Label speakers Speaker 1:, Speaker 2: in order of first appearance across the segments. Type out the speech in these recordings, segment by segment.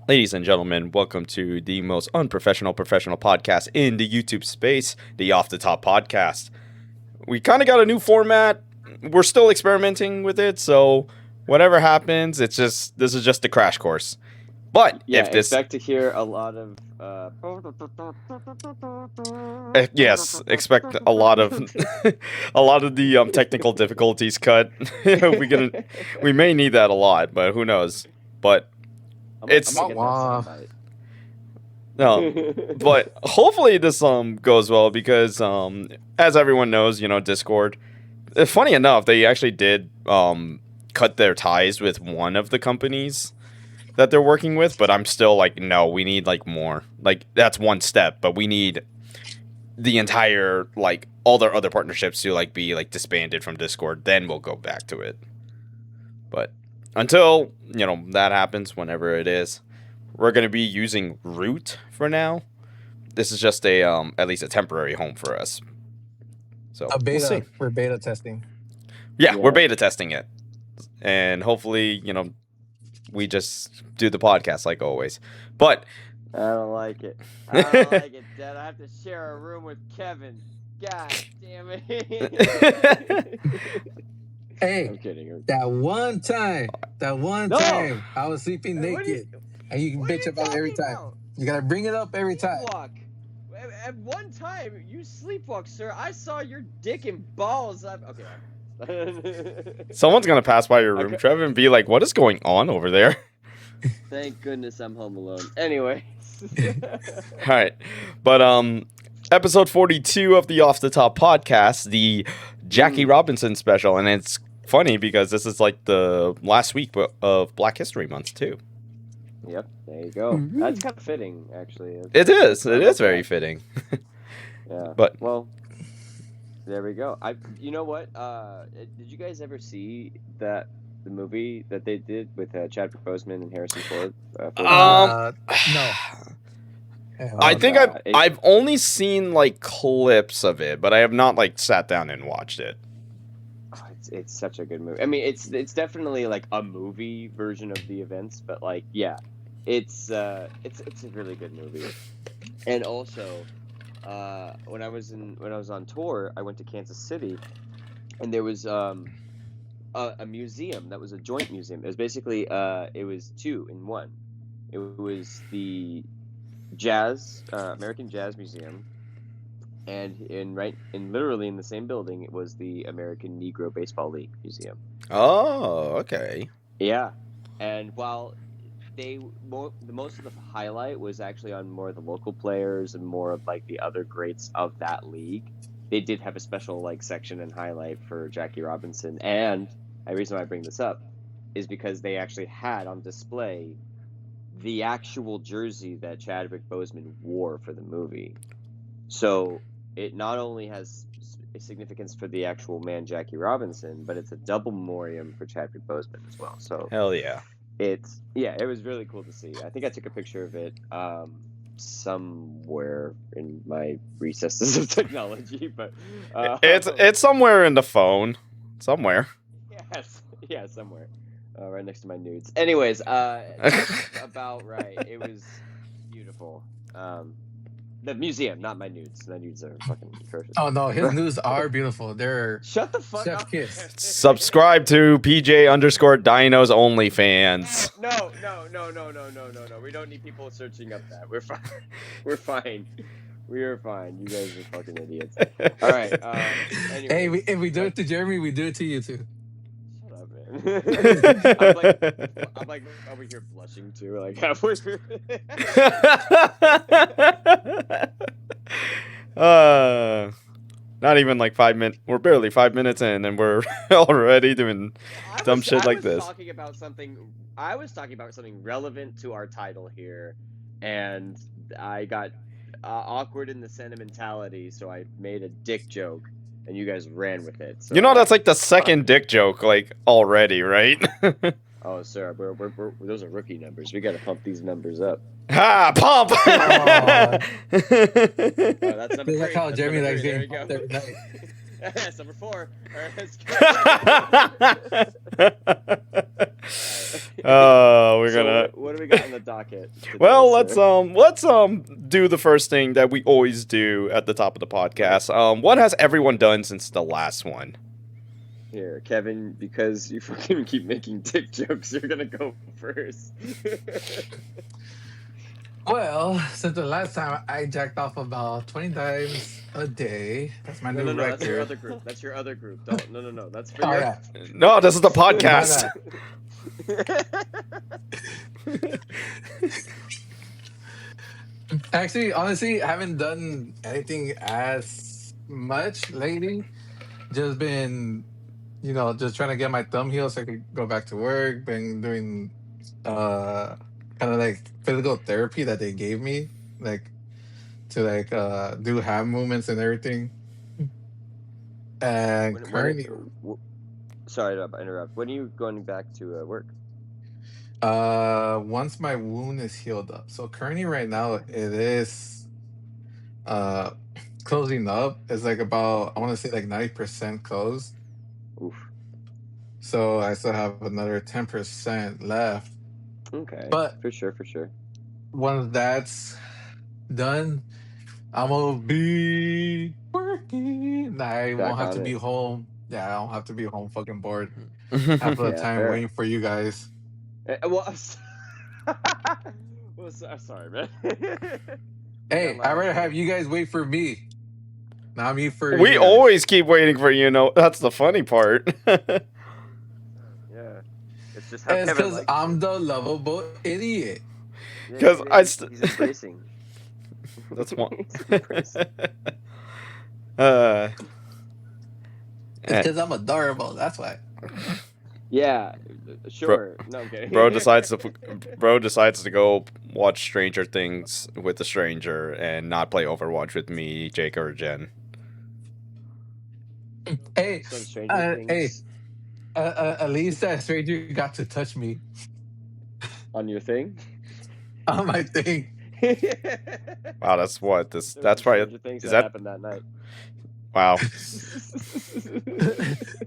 Speaker 1: Ladies and gentlemen, welcome to the most unprofessional professional podcast in the YouTube space, the Off the Top podcast. We kind of got a new format. We're still experimenting with it, so whatever happens, this is just a crash course. But if this
Speaker 2: expect to hear a lot of
Speaker 1: yes, expect a lot of a lot of the technical difficulties cut. We may need that a lot, but who knows? But it's no, but hopefully this goes well because as everyone knows, Discord. Funny enough, they actually did cut their ties with one of the companies that they're working with, but I'm still like, no, we need like more. Like that's one step, but we need the entire like all their other partnerships to like be like disbanded from Discord. Then we'll go back to it. But until that happens, whenever it is, we're gonna be using Root for now. This is just a at least a temporary home for us. So
Speaker 3: a beta.
Speaker 1: We'll see.
Speaker 3: We're beta testing.
Speaker 1: Yeah, we're beta testing it, and hopefully, we just do the podcast like always. But
Speaker 2: I don't like it. I don't like it, Dad. I have to share a room with Kevin. God damn it.
Speaker 3: Hey,
Speaker 2: I'm kidding.
Speaker 3: that one time I was sleeping naked, and you can bitch about it every time. You gotta bring it up every time.
Speaker 2: At one time, you sleepwalk, sir. I saw your dick and balls. Okay.
Speaker 1: Someone's gonna pass by your room, Trevor, and be like, "What is going on over there?"
Speaker 2: Thank goodness I'm home alone. Anyway.
Speaker 1: All right, but episode 42 of the Off the Top podcast, the Jackie Robinson special, and it's funny because this is like the last week of Black History Month too.
Speaker 2: Yep, there you go. Mm-hmm. That's kind of fitting, actually.
Speaker 1: It is very fitting.
Speaker 2: Yeah.
Speaker 1: But
Speaker 2: well, there we go. You know what? Did you guys ever see the movie that they did with Chadwick Boseman and Harrison Ford?
Speaker 3: No.
Speaker 1: I think I've only seen like clips of it, but I have not like sat down and watched it.
Speaker 2: Oh, it's such a good movie. I mean, it's definitely like a movie version of the events, but like it's a really good movie. And also, when I was on tour, I went to Kansas City, and there was a museum that was a joint museum. It was basically it was two in one. It was the American Jazz Museum, and literally in the same building, it was the American Negro Baseball League Museum.
Speaker 1: Oh, okay.
Speaker 2: Yeah, and while most of the highlight was actually on more of the local players and more of like the other greats of that league, they did have a special like section and highlight for Jackie Robinson. And the reason why I bring this up is because they actually had on display the actual jersey that Chadwick Boseman wore for the movie. So it not only has a significance for the actual man Jackie Robinson, but it's a double memoriam for Chadwick Boseman as well. So
Speaker 1: hell yeah.
Speaker 2: It was really cool to see. I think I took a picture of it somewhere in my recesses of technology, but
Speaker 1: it's somewhere in the phone, somewhere.
Speaker 2: Yes, yeah, somewhere, right next to my nudes. Anyways, that's about right. It was beautiful. The museum, not my nudes. My nudes are fucking atrocious.
Speaker 3: Oh no, his nudes are beautiful. They're
Speaker 2: shut the fuck
Speaker 3: chef
Speaker 2: up.
Speaker 3: Kiss.
Speaker 1: Subscribe to PJ_Dino's OnlyFans.
Speaker 2: No. We don't need people searching up that. We're fine. We're fine. We are fine. You guys are fucking idiots. All right. Anyways,
Speaker 3: hey, if we do it to Jeremy, we do it to you too.
Speaker 2: Shut up, man. I'm like over here blushing too, like halfway through.
Speaker 1: Not even like 5 minutes. We're barely 5 minutes in, and we're already doing dumb shit like this.
Speaker 2: I was talking about something relevant to our title here, and I got awkward in the sentimentality, so I made a dick joke, and you guys ran with it. So
Speaker 1: that's like the second dick joke, like already, right?
Speaker 2: Oh, sir, those are rookie numbers. We got to pump these numbers up.
Speaker 1: Ha! Pump!
Speaker 2: That's number
Speaker 3: That's
Speaker 2: three.
Speaker 3: how Jeremy likes
Speaker 2: There
Speaker 3: getting pumped every night.
Speaker 2: That's number 4. All right, let's go.
Speaker 1: We're
Speaker 2: So
Speaker 1: gonna.
Speaker 2: what do we got on the docket today,
Speaker 1: Well,
Speaker 2: sir?
Speaker 1: let's do the first thing that we always do at the top of the podcast. What has everyone done since the last one?
Speaker 2: Here, Kevin, because you fucking keep making dick jokes, you're gonna go first.
Speaker 3: Well, since the last time I jacked off about 20 times a day. That's my new
Speaker 2: No,
Speaker 3: record.
Speaker 2: that's your other group. That's your other group. Don't. No. That's for
Speaker 3: Oh,
Speaker 2: your.
Speaker 3: yeah.
Speaker 1: No, this is the
Speaker 3: My
Speaker 1: podcast.
Speaker 3: bad. Actually, honestly, I haven't done anything as much lately. Just been, just trying to get my thumb healed so I could go back to work. Been doing kind of like physical therapy that they gave me, like to do hand movements and everything. And currently,
Speaker 2: Sorry to interrupt. When are you going back to work?
Speaker 3: once my wound is healed up. So currently, right now, it is uh closing up. It's like about, I want to say, like 90% closed.
Speaker 2: Oof.
Speaker 3: So I still have another 10% left.
Speaker 2: Okay.
Speaker 3: But
Speaker 2: for sure.
Speaker 3: once that's done, I'm gonna be working. I won't have to be home. Yeah, I don't have to be home fucking bored half of the time waiting for you guys.
Speaker 2: Well, sorry, man.
Speaker 3: Hey, I'd rather have you guys wait for me. Not me for
Speaker 1: We
Speaker 3: you guys.
Speaker 1: always keep waiting for you. That's the funny part.
Speaker 2: Yeah. It's just how
Speaker 3: It's
Speaker 2: Kevin
Speaker 3: because
Speaker 2: likes
Speaker 3: I'm
Speaker 2: it.
Speaker 3: the lovable idiot.
Speaker 1: Because
Speaker 2: he's embracing.
Speaker 1: That's one.
Speaker 2: He's embracing.
Speaker 3: It's because I'm adorable. That's why.
Speaker 2: Yeah, sure. No, I'm kidding.
Speaker 1: Bro decides to go watch Stranger Things with a stranger and not play Overwatch with me, Jake, or Jen.
Speaker 3: Hey,
Speaker 2: Stranger Things
Speaker 3: at least that stranger got to touch me
Speaker 2: on your thing.
Speaker 3: on my thing.
Speaker 1: Wow, that's what this. That's probably.
Speaker 2: Things
Speaker 1: Is
Speaker 2: that
Speaker 1: that
Speaker 2: happened that night?
Speaker 1: wow?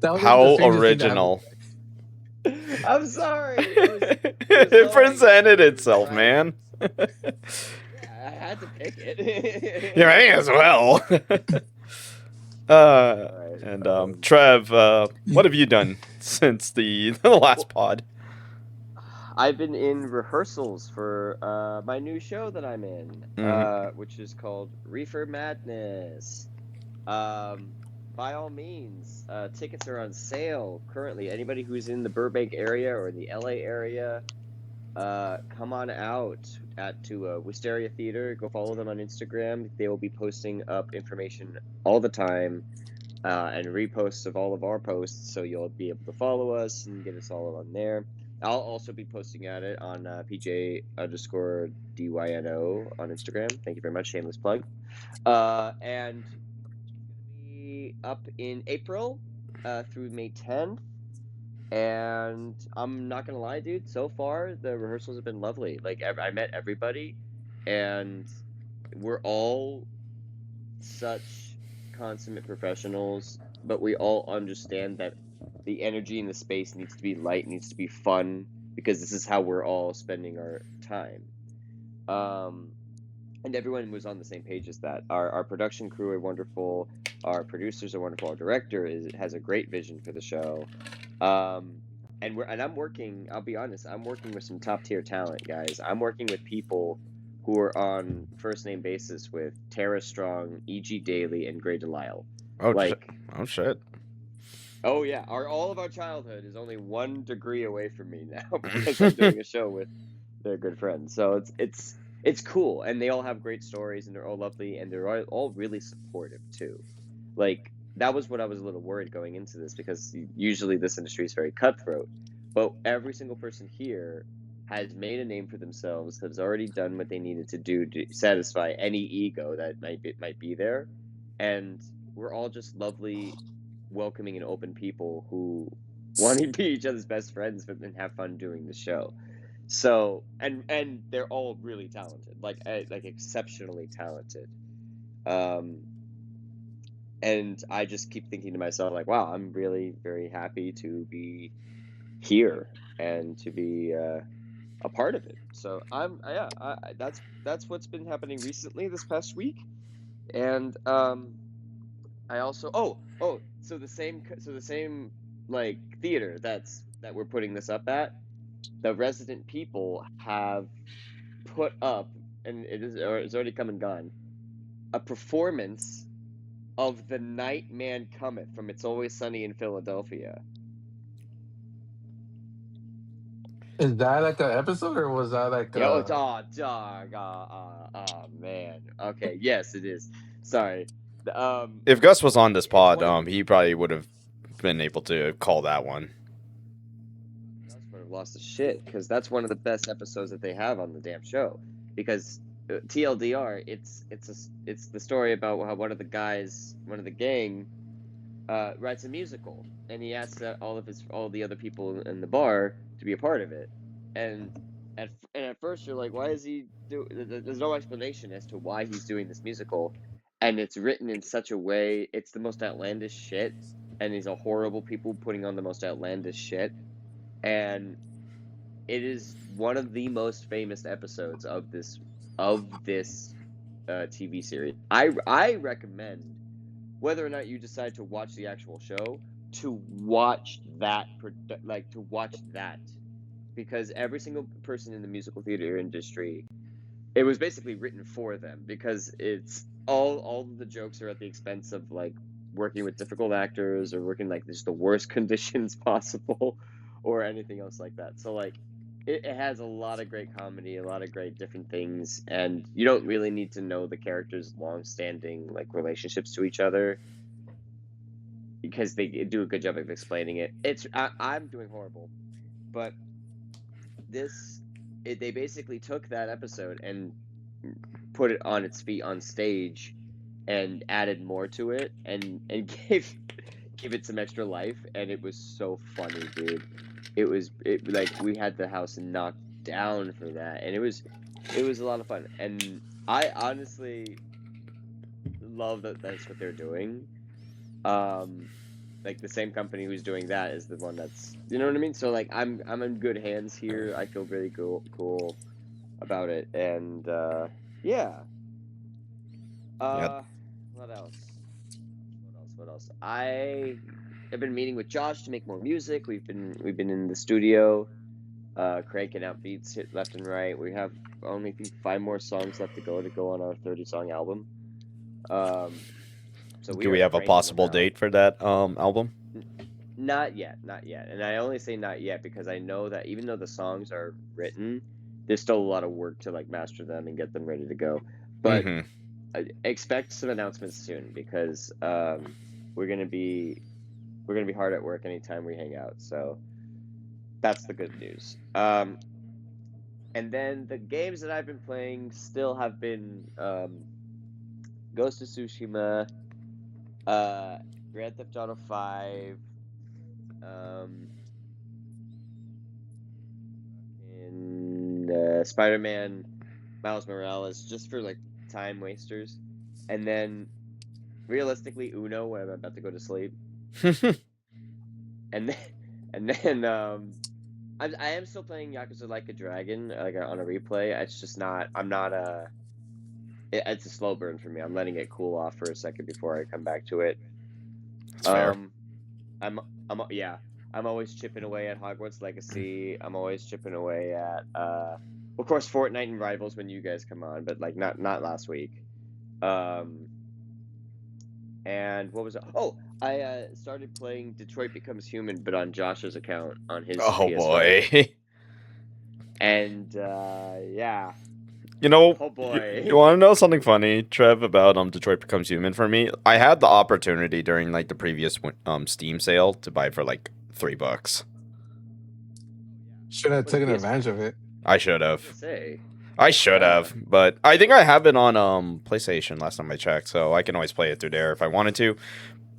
Speaker 3: That was
Speaker 1: How
Speaker 3: the strangest thing that
Speaker 1: original!
Speaker 2: I'm sorry.
Speaker 1: It presented itself, man.
Speaker 2: I had to pick it.
Speaker 1: You may as well. And Trev, what have you done since the last pod?
Speaker 2: I've been in rehearsals for my new show that I'm in, which is called Reefer Madness. By all means, tickets are on sale currently. Anybody who's in the Burbank area or in the LA area, come on out to Wisteria Theater. Go follow them on Instagram. They will be posting up information all the time and reposts of all of our posts, so you'll be able to follow us and get us all on there. I'll also be posting at it on PJ_DYNO on Instagram. Thank you very much. Shameless plug. And up in April through May 10th, and I'm not gonna lie, dude, so far the rehearsals have been lovely. Like, I met everybody, and we're all such consummate professionals, but we all understand that the energy in the space needs to be light, needs to be fun, because this is how we're all spending our time. And everyone was on the same page as that. Our production crew are wonderful. Our producers are wonderful. Our director has a great vision for the show. And I'm working. I'll be honest. I'm working with some top tier talent, guys. I'm working with people who are on first name basis with Tara Strong, E.G. Daily, and Gray Delisle.
Speaker 1: Oh shit.
Speaker 2: Oh yeah. All of our childhood is only 1 degree away from me now because I'm doing a show with their good friends. So it's cool, and they all have great stories, and they're all lovely, and they're all really supportive too. Like, that was what I was a little worried going into this, because usually this industry is very cutthroat, but every single person here has made a name for themselves, has already done what they needed to do to satisfy any ego that might be there, and we're all just lovely, welcoming, and open people who want to be each other's best friends and have fun doing the show. So, and they're all really talented, like exceptionally talented. And I just keep thinking to myself, like, wow, I'm really very happy to be here and to be a part of it. So that's what's been happening recently this past week. And I also so the same like theater that we're putting this up at, the resident people have put up, and it's already come and gone, a performance of The Night Man Cometh from It's Always Sunny in Philadelphia.
Speaker 3: Is that like an episode, or was that like
Speaker 2: Yeah, oh, it's
Speaker 3: a?
Speaker 2: dog, man. Okay, yes, it is. Sorry.
Speaker 1: If Gus was on this
Speaker 2: It's
Speaker 1: pod,
Speaker 2: one of
Speaker 1: he probably would have been able to call that one.
Speaker 2: Gus would have lost his shit because that's one of the best episodes that they have on the damn show. Because TLDR, it's the story about how one of the gang, writes a musical, and he asks all the other people in the bar to be a part of it, and at first you're like, why is he do? There's no explanation as to why he's doing this musical, and it's written in such a way. It's the most outlandish shit, and these are horrible people putting on the most outlandish shit, and it is one of the most famous episodes of this TV series. I recommend, whether or not you decide to watch the actual show, to watch that because every single person in the musical theater industry, it was basically written for them, because it's all of the jokes are at the expense of like working with difficult actors or working like just the worst conditions possible or anything else like that. So like it has a lot of great comedy, a lot of great different things, and you don't really need to know the characters' long-standing like relationships to each other, because they do a good job of explaining it. I'm doing horrible, but they basically took that episode and put it on its feet on stage and added more to it, and gave it some extra life, and it was so funny, dude. It like we had the house knocked down for that, and it was a lot of fun, and I honestly love that that's what they're doing. Like the same company who's doing that is the one that's, you know what I mean? So like I'm in good hands here. I feel really cool about it, and yeah.
Speaker 1: Yep.
Speaker 2: What else? What else? I have been meeting with Josh to make more music. We've been in the studio, cranking out beats hit left and right. We have only 5 more songs left to go on our 30-song album. So
Speaker 1: Do we have a
Speaker 2: cranking them
Speaker 1: possible
Speaker 2: out.
Speaker 1: date for that album?
Speaker 2: Not yet. And I only say not yet because I know that even though the songs are written, there's still a lot of work to like master them and get them ready to go. But expect some announcements soon, because we're gonna be hard at work anytime we hang out. So that's the good news. And then the games that I've been playing still have been Ghost of Tsushima, Grand Theft Auto 5, in Spider-Man Miles Morales, just for like time wasters, and then realistically Uno when I'm about to go to sleep, and then I am still playing Yakuza Like a Dragon, like on a replay. It's just not. I'm not it's a slow burn for me. I'm letting it cool off for a second before I come back to it.
Speaker 1: That's fair.
Speaker 2: I'm always chipping away at Hogwarts Legacy. I'm always chipping away at of course Fortnite and Rivals when you guys come on, but like not last week. And what was it? Oh, I started playing Detroit Becomes Human, but on Josh's account on his
Speaker 1: Oh
Speaker 2: PS5.
Speaker 1: boy.
Speaker 2: And yeah.
Speaker 1: You know,
Speaker 2: Oh boy.
Speaker 1: you want to know something funny, Trev, about Detroit Becomes Human for me? I had the opportunity during like the previous Steam sale to buy it for like $3.
Speaker 3: Should have
Speaker 2: Was it
Speaker 3: taken
Speaker 2: PS4?
Speaker 3: advantage of it.
Speaker 1: I should have.
Speaker 2: Say.
Speaker 1: I should have, but I think I have it on PlayStation last time I checked, so I can always play it through there if I wanted to.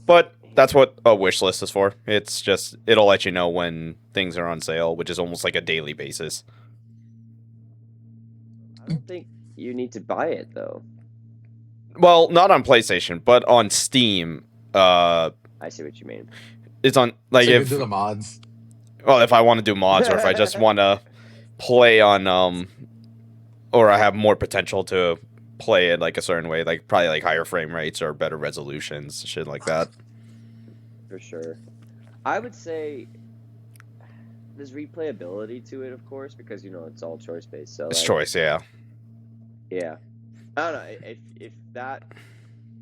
Speaker 1: But that's what a wish list is for. It's just it'll let you know when things are on sale, which is almost like a daily basis.
Speaker 2: I don't think you need to buy it though.
Speaker 1: Well, not on PlayStation, but on Steam.
Speaker 2: I see what you mean.
Speaker 1: It's on like
Speaker 3: So you can
Speaker 1: if
Speaker 3: do the mods.
Speaker 1: well if I want to do mods or if I just want to play on or I have more potential to play it like a certain way, like probably like higher frame rates or better resolutions, shit like that.
Speaker 2: For sure. I would say there's replayability to it, of course, because it's all choice based. So
Speaker 1: It's
Speaker 2: like,
Speaker 1: choice, yeah.
Speaker 2: yeah, I don't know if that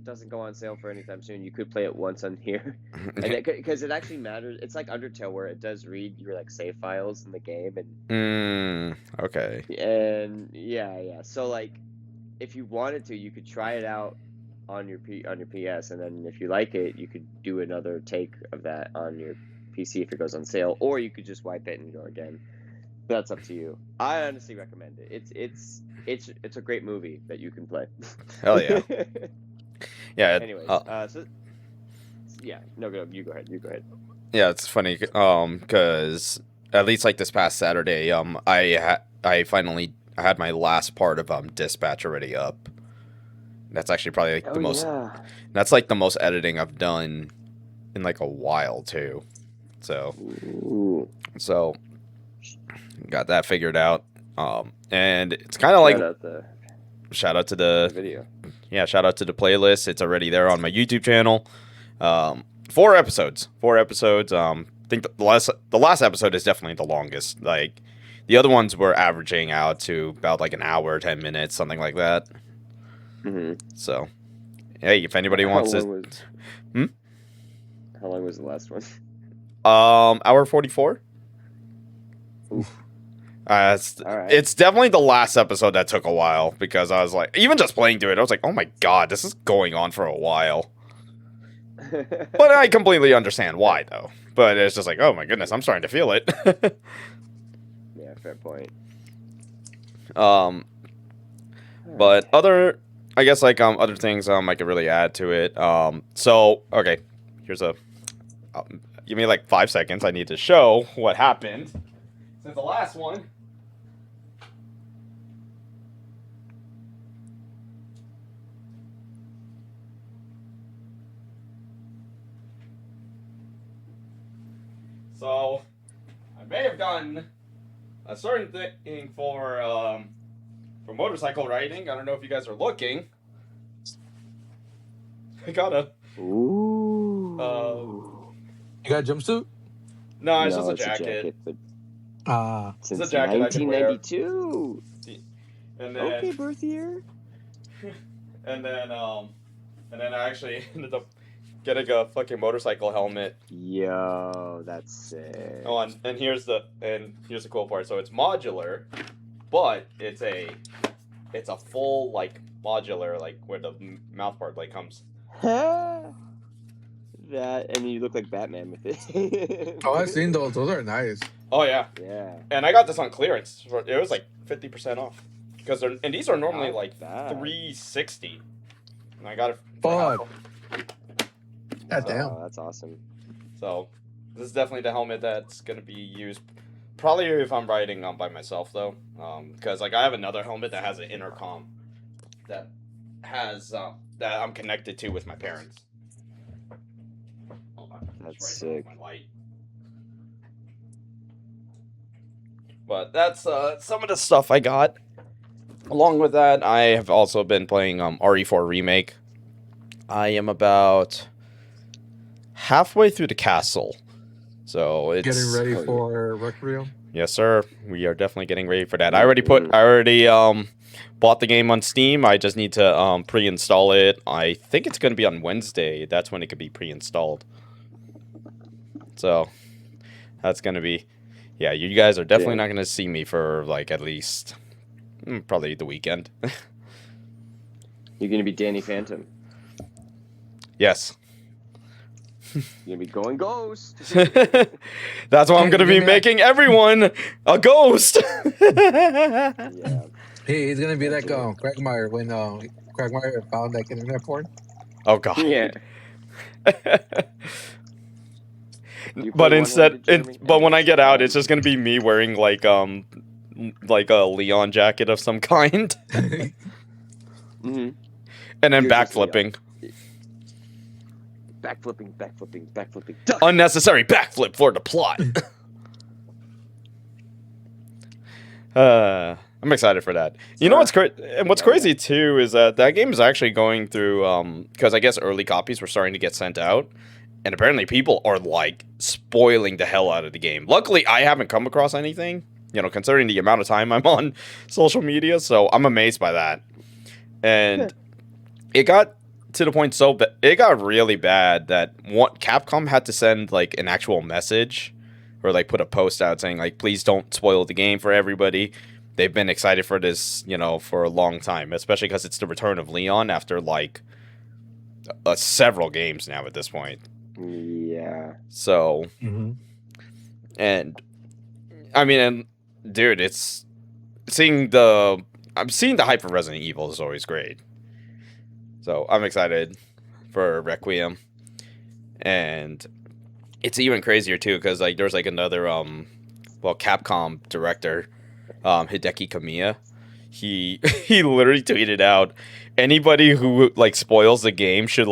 Speaker 2: doesn't go on sale for anytime soon, you could play it once on here, and because it actually matters. It's like Undertale where it does read your like save files in the game,
Speaker 1: Okay.
Speaker 2: and yeah. So like, if you wanted to, you could try it out on your PS, and then if you like it, you could do another take of that on your PC if it goes on sale, or you could just wipe it and go again. That's up to you. I honestly recommend it. It's a great movie that you can play.
Speaker 1: Hell yeah. Yeah.
Speaker 2: Anyways, so yeah, no, you go ahead.
Speaker 1: Yeah, it's funny because at least like this past Saturday, I finally had my last part of Dispatch already up. That's actually probably like the most.
Speaker 2: Yeah.
Speaker 1: That's like the most editing I've done in like a while too. So
Speaker 2: Ooh.
Speaker 1: got that figured out. And it's kind of like shout out to the
Speaker 2: video.
Speaker 1: Yeah, shout out to the playlist. It's already there on my YouTube channel. 4 episodes. I think the last episode is definitely the longest. Like the other ones were averaging out to about like an hour, 10 minutes, something like that.
Speaker 2: Mm-hmm.
Speaker 1: So, hey, if anybody wants to,
Speaker 2: How long was the last one?
Speaker 1: hour 44.
Speaker 2: Oof.
Speaker 1: It's definitely the last episode that took a while because I was like, even just playing through it, I was like, oh my god, this is going on for a while. But I completely understand why, though. But it's just like, oh my goodness, I'm starting to feel it.
Speaker 2: Yeah, fair point.
Speaker 1: But other things I could really add to it. So okay, here's give me like 5 seconds. I need to show what happened since the last one. So, I may have done a certain thing for motorcycle riding. I don't know if you guys are looking. I got a.
Speaker 2: Ooh.
Speaker 3: You got a jumpsuit?
Speaker 1: No, it's just a jacket.
Speaker 2: Since
Speaker 1: it's a jacket
Speaker 2: 1992.
Speaker 1: And then,
Speaker 2: okay, birth year.
Speaker 1: And then I actually ended up getting a fucking motorcycle helmet.
Speaker 2: Yo, that's sick.
Speaker 1: Oh, and here's the cool part. So it's modular, but it's a full like modular, like where the mouth part like comes.
Speaker 2: That, and you look like Batman with it.
Speaker 3: Oh, I've seen those. Those are nice.
Speaker 1: Oh yeah.
Speaker 2: Yeah.
Speaker 1: And I got this on clearance. It was like 50% off because these are normally like $360. And I got it.
Speaker 3: Fuck. God damn.
Speaker 2: Oh, that's awesome.
Speaker 1: So this is definitely the helmet that's gonna be used. Probably if I'm riding by myself though, because like I have another helmet that has an intercom that has that I'm connected to with my parents. Hold on,
Speaker 2: That's sick.
Speaker 1: My light. But that's some of the stuff I got. Along with that, I have also been playing RE4 Remake. I am about halfway through the castle. So it's
Speaker 3: Getting ready for Requiem.
Speaker 1: Yes, sir. We are definitely getting ready for that. I already bought the game on Steam. I just need to pre-install it. I think it's going to be on Wednesday. That's when it could be pre-installed. So that's going to be, yeah, you guys are definitely not going to see me for like at least probably the weekend.
Speaker 2: You're going to be Danny Phantom.
Speaker 1: Yes.
Speaker 2: You're going to be going ghost.
Speaker 1: That's why I'm going to be making everyone a ghost.
Speaker 2: Yeah.
Speaker 3: Hey, he's going to be like Quagmire when Quagmire found like internet porn.
Speaker 1: Oh, God.
Speaker 2: Yeah.
Speaker 1: But when I get out, it's just going to be me wearing like a Leon jacket of some kind.
Speaker 2: Mm-hmm.
Speaker 1: And then backflipping.
Speaker 2: backflipping. Duck.
Speaker 1: Unnecessary backflip for the plot. I'm excited for that. You know what's what's crazy too is that game is actually going through because I guess early copies were starting to get sent out, and apparently people are like spoiling the hell out of the game. Luckily, I haven't come across anything, considering the amount of time I'm on social media, so I'm amazed by that. And it got to the point it got really bad that Capcom had to send like an actual message or like put a post out saying like, please don't spoil the game for everybody. They've been excited for this, for a long time, especially because it's the return of Leon after like several games now at this point.
Speaker 2: Yeah.
Speaker 1: So, and I mean, and dude, I'm seeing the hype for Resident Evil is always great. So I'm excited for Requiem, and it's even crazier too because like there's like another Capcom director, Hideki Kamiya. He literally tweeted out, anybody who like spoils the game should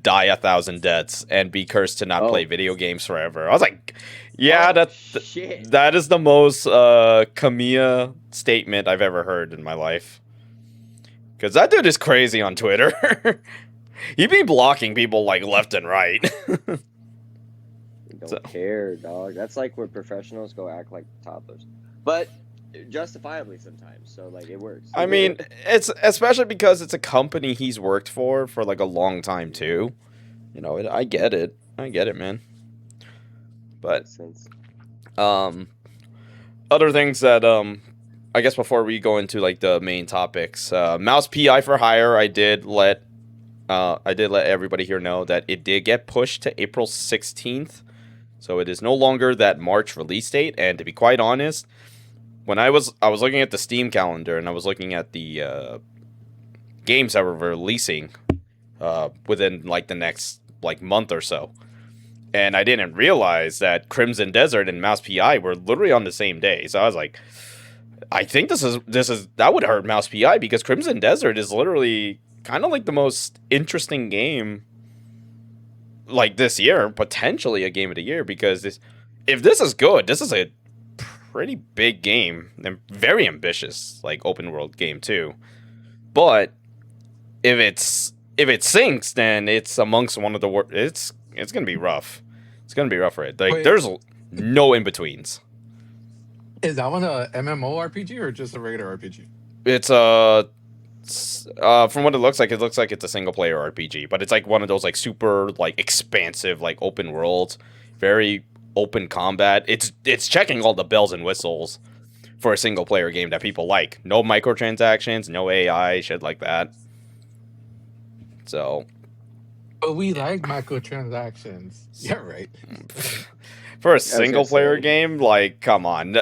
Speaker 1: die 1,000 deaths and be cursed to not play video games forever. I was like, yeah, that is the most Kamiya statement I've ever heard in my life. Because that dude is crazy on Twitter. He be blocking people like left and right.
Speaker 2: Don't care, dog. That's like where professionals go act like toddlers. But justifiably sometimes, so like it works.
Speaker 1: I mean, it's especially because it's a company he's worked for like a long time too. I get it, man. But other things that I guess before we go into like the main topics, Mouse PI for Hire, I did let everybody here know that it did get pushed to April 16th. So it is no longer that March release date, and to be quite honest, when I was looking at the Steam calendar and I was looking at the games that were releasing within like the next like month or so, and I didn't realize that Crimson Desert and Mouse PI were literally on the same day. So I was like, I think this is that would hurt Mouse PI because Crimson Desert is literally kind of like the most interesting game like this year, potentially a game of the year, because if this is good, this is a pretty big game and very ambitious like open world game too. But if it sinks, then it's amongst one of the worst. It's gonna be rough. It's gonna be rough for it. Like
Speaker 3: Wait.
Speaker 1: There's no in betweens.
Speaker 3: Is that one a MMORPG or just a regular RPG?
Speaker 1: It's from what it looks like it's a single player RPG, but it's like one of those like super like expansive like open worlds, very open combat. It's checking all the bells and whistles for a single player game that people like. No microtransactions, no AI, shit like that. So,
Speaker 3: but we like microtransactions. Yeah, right.
Speaker 1: For a single player game, like come on,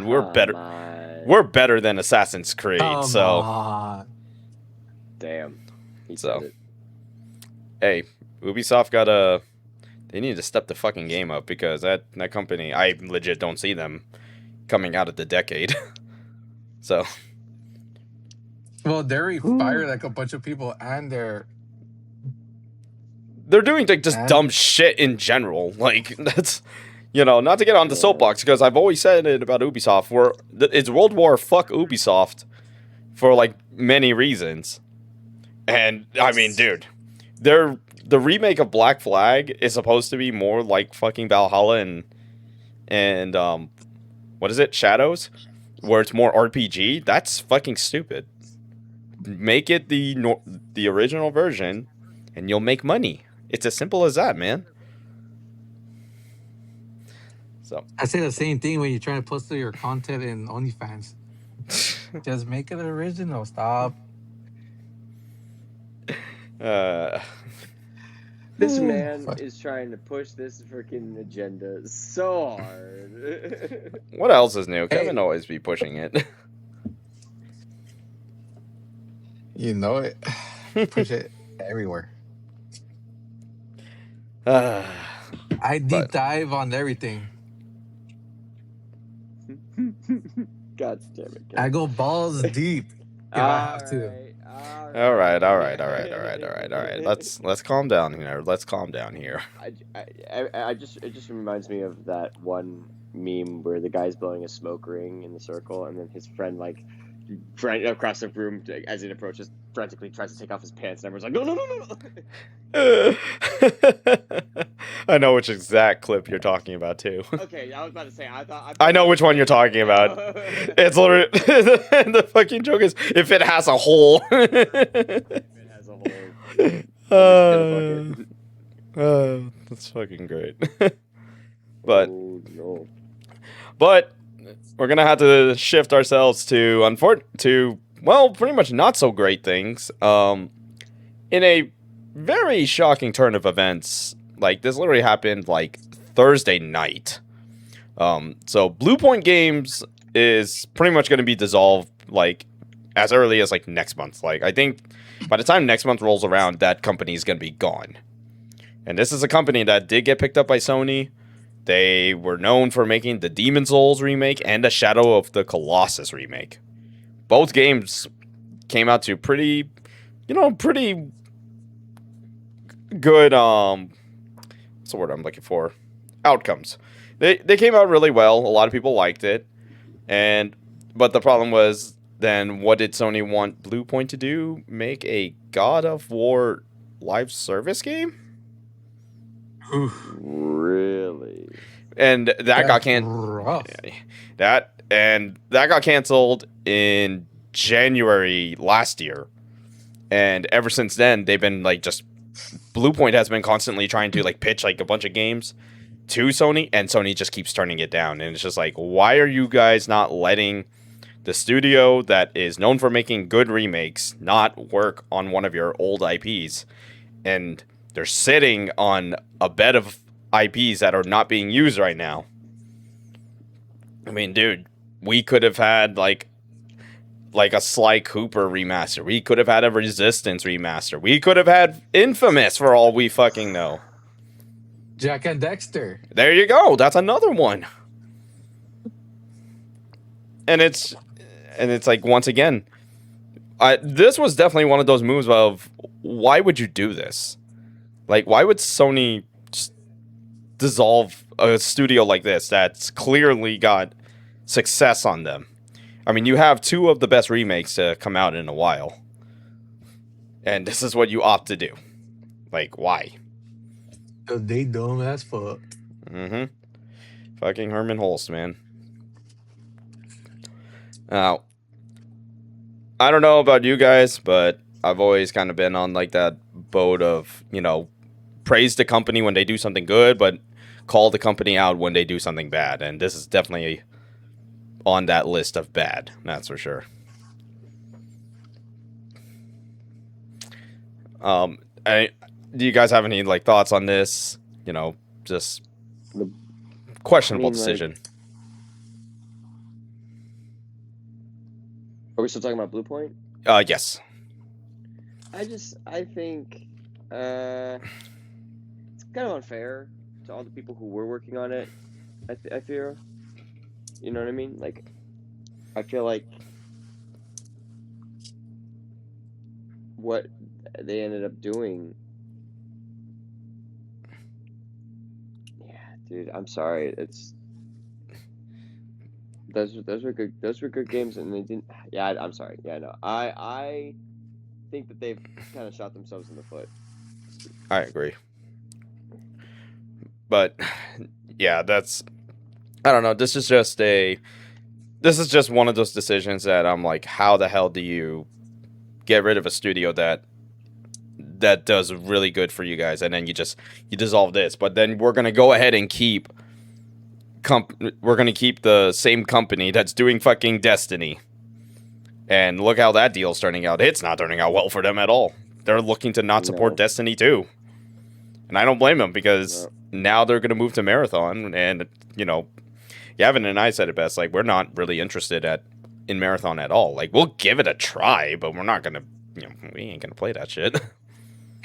Speaker 1: we're better. We're better than Assassin's Creed.
Speaker 3: Come on.
Speaker 2: Damn.
Speaker 1: Hey, Ubisoft they need to step the fucking game up because that company, I legit don't see them coming out of the decade. So.
Speaker 3: Well, they fired like a bunch of people, and they're
Speaker 1: doing like just dumb shit in general. Like that's, not to get on the soapbox because I've always said it about Ubisoft. It's World War fuck Ubisoft for like many reasons. And I mean, dude, the remake of Black Flag is supposed to be more like fucking Valhalla and what is it, Shadows, where it's more RPG. That's fucking stupid. Make it the original version, and you'll make money. It's as simple as that, man. So
Speaker 3: I say the same thing when you're trying to post your content in OnlyFans. Just make it original. Stop.
Speaker 2: This man is trying to push this freaking agenda so hard.
Speaker 1: What else is new? Kevin always be pushing it.
Speaker 3: You know it. Push it everywhere. I deep dive on everything.
Speaker 2: God damn it.
Speaker 3: I go balls deep if I have to.
Speaker 1: All right, all right, all right, all right, all right, all right. Let's calm down here. Let's calm down here.
Speaker 2: It just reminds me of that one meme where the guy's blowing a smoke ring in the circle, and then his friend like across the room as it approaches frantically tries to take off his pants, and everyone's like, no, no, no, no, no.
Speaker 1: I know which exact clip you're talking about too.
Speaker 2: Okay, I was about to say
Speaker 1: I know which one you're talking about. It's literally the fucking joke is if it has a hole.
Speaker 2: It has a hole.
Speaker 1: That's fucking great. But
Speaker 2: oh, no.
Speaker 1: But we're gonna have to shift ourselves to pretty much not so great things. In a very shocking turn of events, like this literally happened like Thursday night. So Blue Point Games is pretty much gonna be dissolved like as early as like next month. Like I think by the time next month rolls around, that company is gonna be gone. And this is a company that did get picked up by Sony. They were known for making the Demon Souls remake and the Shadow of the Colossus remake. Both games came out to pretty good, what's the word I'm looking for? Outcomes. They came out really well. A lot of people liked it. But the problem was, then what did Sony want Blue Point to do? Make a God of War live service game?
Speaker 2: Really?
Speaker 1: And that got got canceled in January last year. And ever since then, they've been like just Blue Point has been constantly trying to like pitch like a bunch of games to Sony, and Sony just keeps turning it down. And it's just like, why are you guys not letting the studio that is known for making good remakes not work on one of your old IPs? And they're sitting on a bed of IPs that are not being used right now. I mean, dude, we could have had like a Sly Cooper remaster. We could have had a Resistance remaster. We could have had Infamous for all we fucking know.
Speaker 3: Jack and Dexter.
Speaker 1: There you go. That's another one. And it's like, once again, this was definitely one of those moves of, why would you do this? Like, why would Sony just dissolve a studio like this that's clearly got success on them? I mean, you have two of the best remakes to come out in a while. And this is what you opt to do. Like, why?
Speaker 3: Because they dumb as fuck.
Speaker 1: Mm-hmm. Fucking Herman Holst, man. Now, I don't know about you guys, but I've always kind of been on like that boat of, praise the company when they do something good, but call the company out when they do something bad. And this is definitely on that list of bad, that's for sure. Do you guys have any like thoughts on this? Just questionable decision.
Speaker 2: Are we still talking about Blue Point?
Speaker 1: Yes.
Speaker 2: I think it's kind of unfair to all the people who were working on it. I feel, you know what I mean? Like, I feel like what they ended up doing. Yeah, dude, I'm sorry. Those were good games, and they didn't. Yeah, I'm sorry. Yeah, no, I think that they've kind of shot themselves in the foot.
Speaker 1: I agree. But yeah, I don't know. This is just one of those decisions that I'm like, how the hell do you get rid of a studio that does really good for you guys, and then you dissolve this, but then we're gonna go ahead and keep the same company that's doing fucking Destiny, and look how that deal's turning out. It's not turning out well for them at all. They're looking to not support Destiny 2. And I don't blame them, because now they're going to move to Marathon. And, Gavin and I said it best. Like, we're not really interested in Marathon at all. Like, we'll give it a try, but we're not going to, we ain't going to play that shit.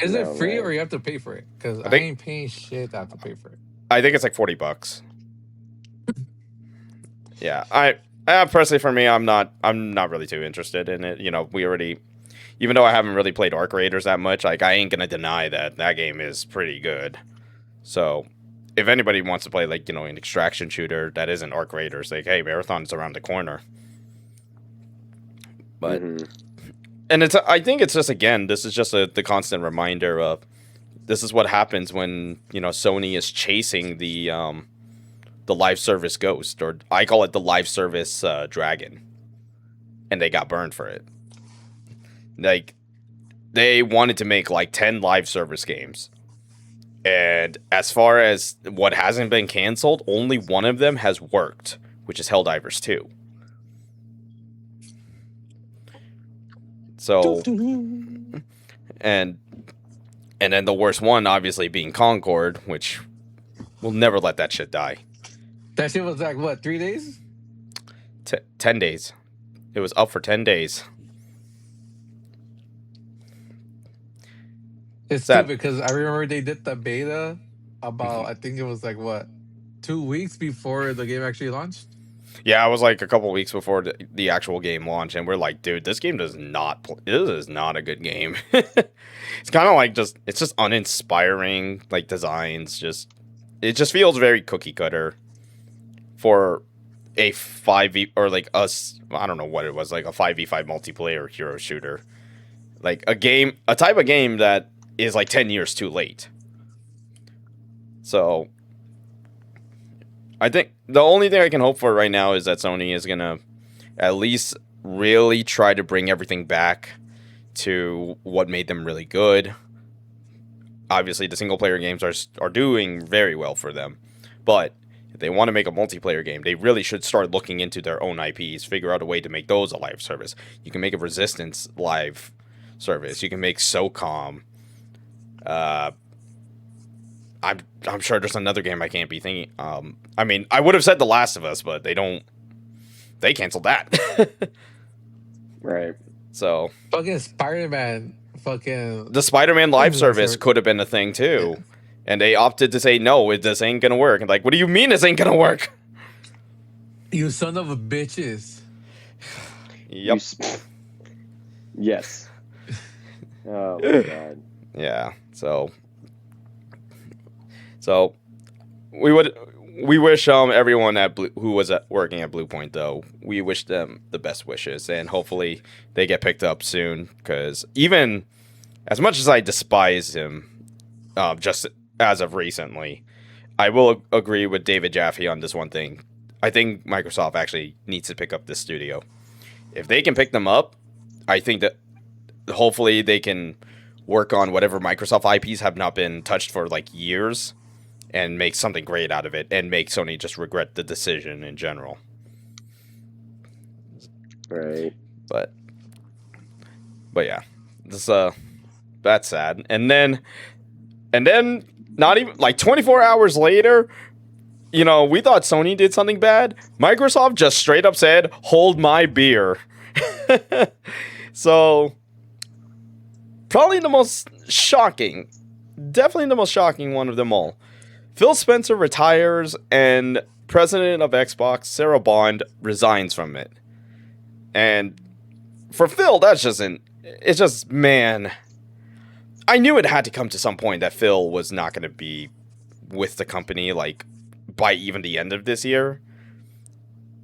Speaker 3: Is it free or you have to pay for it? Because I ain't paying shit. I have to pay for it.
Speaker 1: I think it's like $40. Yeah, I personally, for me, I'm not really too interested in it. We already even though I haven't really played Arc Raiders that much, like I ain't gonna deny that game is pretty good. So if anybody wants to play like an extraction shooter that isn't Arc Raiders, like hey, Marathon's around the corner. But and I think it's just this is just the constant reminder of this is what happens when Sony is chasing the live service ghost, or I call it the live service dragon, and they got burned for it. Like they wanted to make like 10 live service games, and as far as what hasn't been canceled, only one of them has worked, which is Helldivers 2. So, and then the worst one, obviously, being Concord, which will never let that shit die.
Speaker 3: That shit was like, what, 3 days?
Speaker 1: 10 days. It was up for 10 days.
Speaker 3: It's stupid because I remember they did the beta about, I think it was like, what, 2 weeks before the game actually launched?
Speaker 1: Yeah, it was like a couple weeks before the actual game launched, and we're like, dude, this game does not. This is not a good game. It's kind of like it's just uninspiring, like designs. It just feels very cookie cutter for a 5v or like us. I don't know what it was, like a 5v5 multiplayer hero shooter, like a type of game that is like 10 years too late. So I think the only thing I can hope for right now is that Sony is going to at least really try to bring everything back to what made them really good. Obviously, the single-player games are doing very well for them. But if they want to make a multiplayer game, they really should start looking into their own IPs, figure out a way to make those a live service. You can make a Resistance live service. You can make SOCOM. I'm sure there's another game I can't be thinking. I mean, I would have said The Last of Us, but they canceled that.
Speaker 2: Right.
Speaker 1: So
Speaker 3: Fucking Spider-Man.
Speaker 1: The Spider-Man live service could have been a thing too. Yeah. And they opted to say, no, this ain't gonna work. And like, what do you mean this ain't gonna work?
Speaker 3: You son of a bitches.
Speaker 1: Yep.
Speaker 2: Yes. Oh my god.
Speaker 1: Yeah. So we wish everyone who was working at Bluepoint, though, we wish them the best wishes, and hopefully they get picked up soon. Because even as much as I despise him, just as of recently, I will agree with David Jaffe on this one thing. I think Microsoft actually needs to pick up this studio. If they can pick them up, I think that hopefully they can work on whatever Microsoft IPs have not been touched for like years, and make something great out of it, and make Sony just regret the decision in general.
Speaker 2: Right.
Speaker 1: But yeah, that's sad. And then not even like 24 hours later, we thought Sony did something bad. Microsoft just straight up said, "Hold my beer." So probably the most shocking, definitely the most shocking one of them all. Phil Spencer retires, and president of Xbox, Sarah Bond, resigns from it. And for Phil, it's just, man, I knew it had to come to some point that Phil was not going to be with the company, like, by even the end of this year.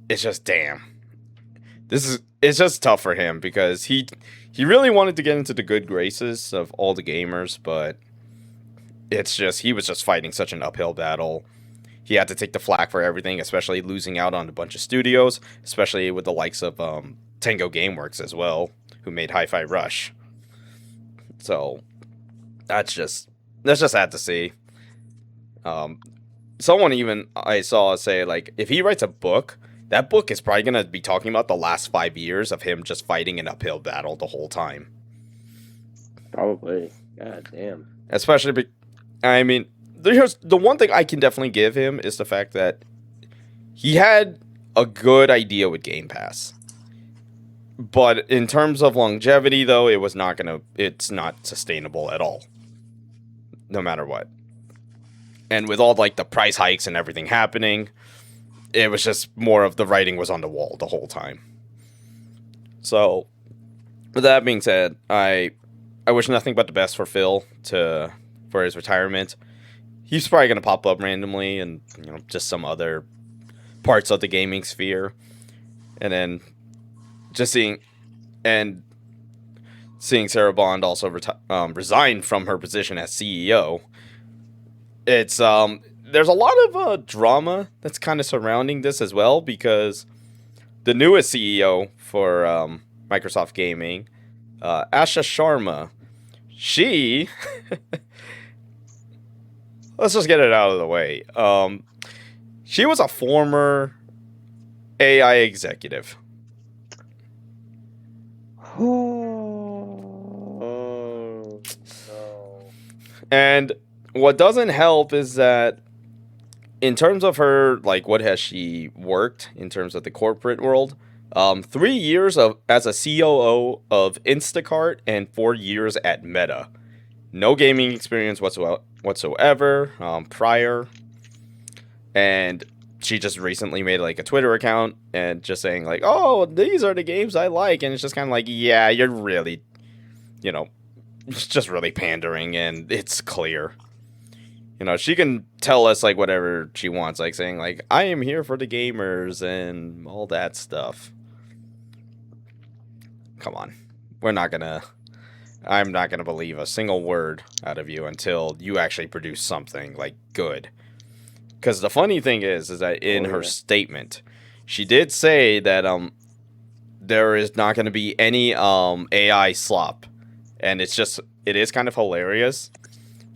Speaker 1: It's just, damn. It's just tough for him, because he really wanted to get into the good graces of all the gamers, but it's just, he was just fighting such an uphill battle. He had to take the flak for everything, especially losing out on a bunch of studios, especially with the likes of Tango Gameworks as well, who made Hi-Fi Rush. So that's just sad to see. Someone even I saw say, like, if he writes a book, that book is probably going to be talking about the last 5 years of him just fighting an uphill battle the whole time.
Speaker 2: Probably. God damn.
Speaker 1: Especially, I mean, here's the one thing I can definitely give him is the fact that he had a good idea with Game Pass. But in terms of longevity, though, it's not sustainable at all. No matter what. And with all, like, the price hikes and everything happening, it was just more of the writing was on the wall the whole time. So With that being said, I wish nothing but the best for Phil for his retirement. He's probably gonna pop up randomly and just some other parts of the gaming sphere, and then just and seeing Sarah Bond also resign from her position as CEO. It's there's a lot of drama that's kind of surrounding this as well, because the newest CEO for Microsoft Gaming, Asha Sharma, she let's just get it out of the way. She was a former AI executive.
Speaker 2: Oh no.
Speaker 1: And what doesn't help is that in terms of her, like, what has she worked in terms of the corporate world? 3 years as a COO of Instacart and 4 years at Meta. No gaming experience whatsoever prior. And she just recently made like a Twitter account and just saying like, "Oh, these are the games I like," and it's just kind of like, yeah, you're really, it's just really pandering, and it's clear. She can tell us like whatever she wants, like saying like, "I am here for the gamers" and all that stuff. Come on, I'm not gonna believe a single word out of you until you actually produce something like good. Because the funny thing is that in her statement, she did say that there is not going to be any AI slop, and it is kind of hilarious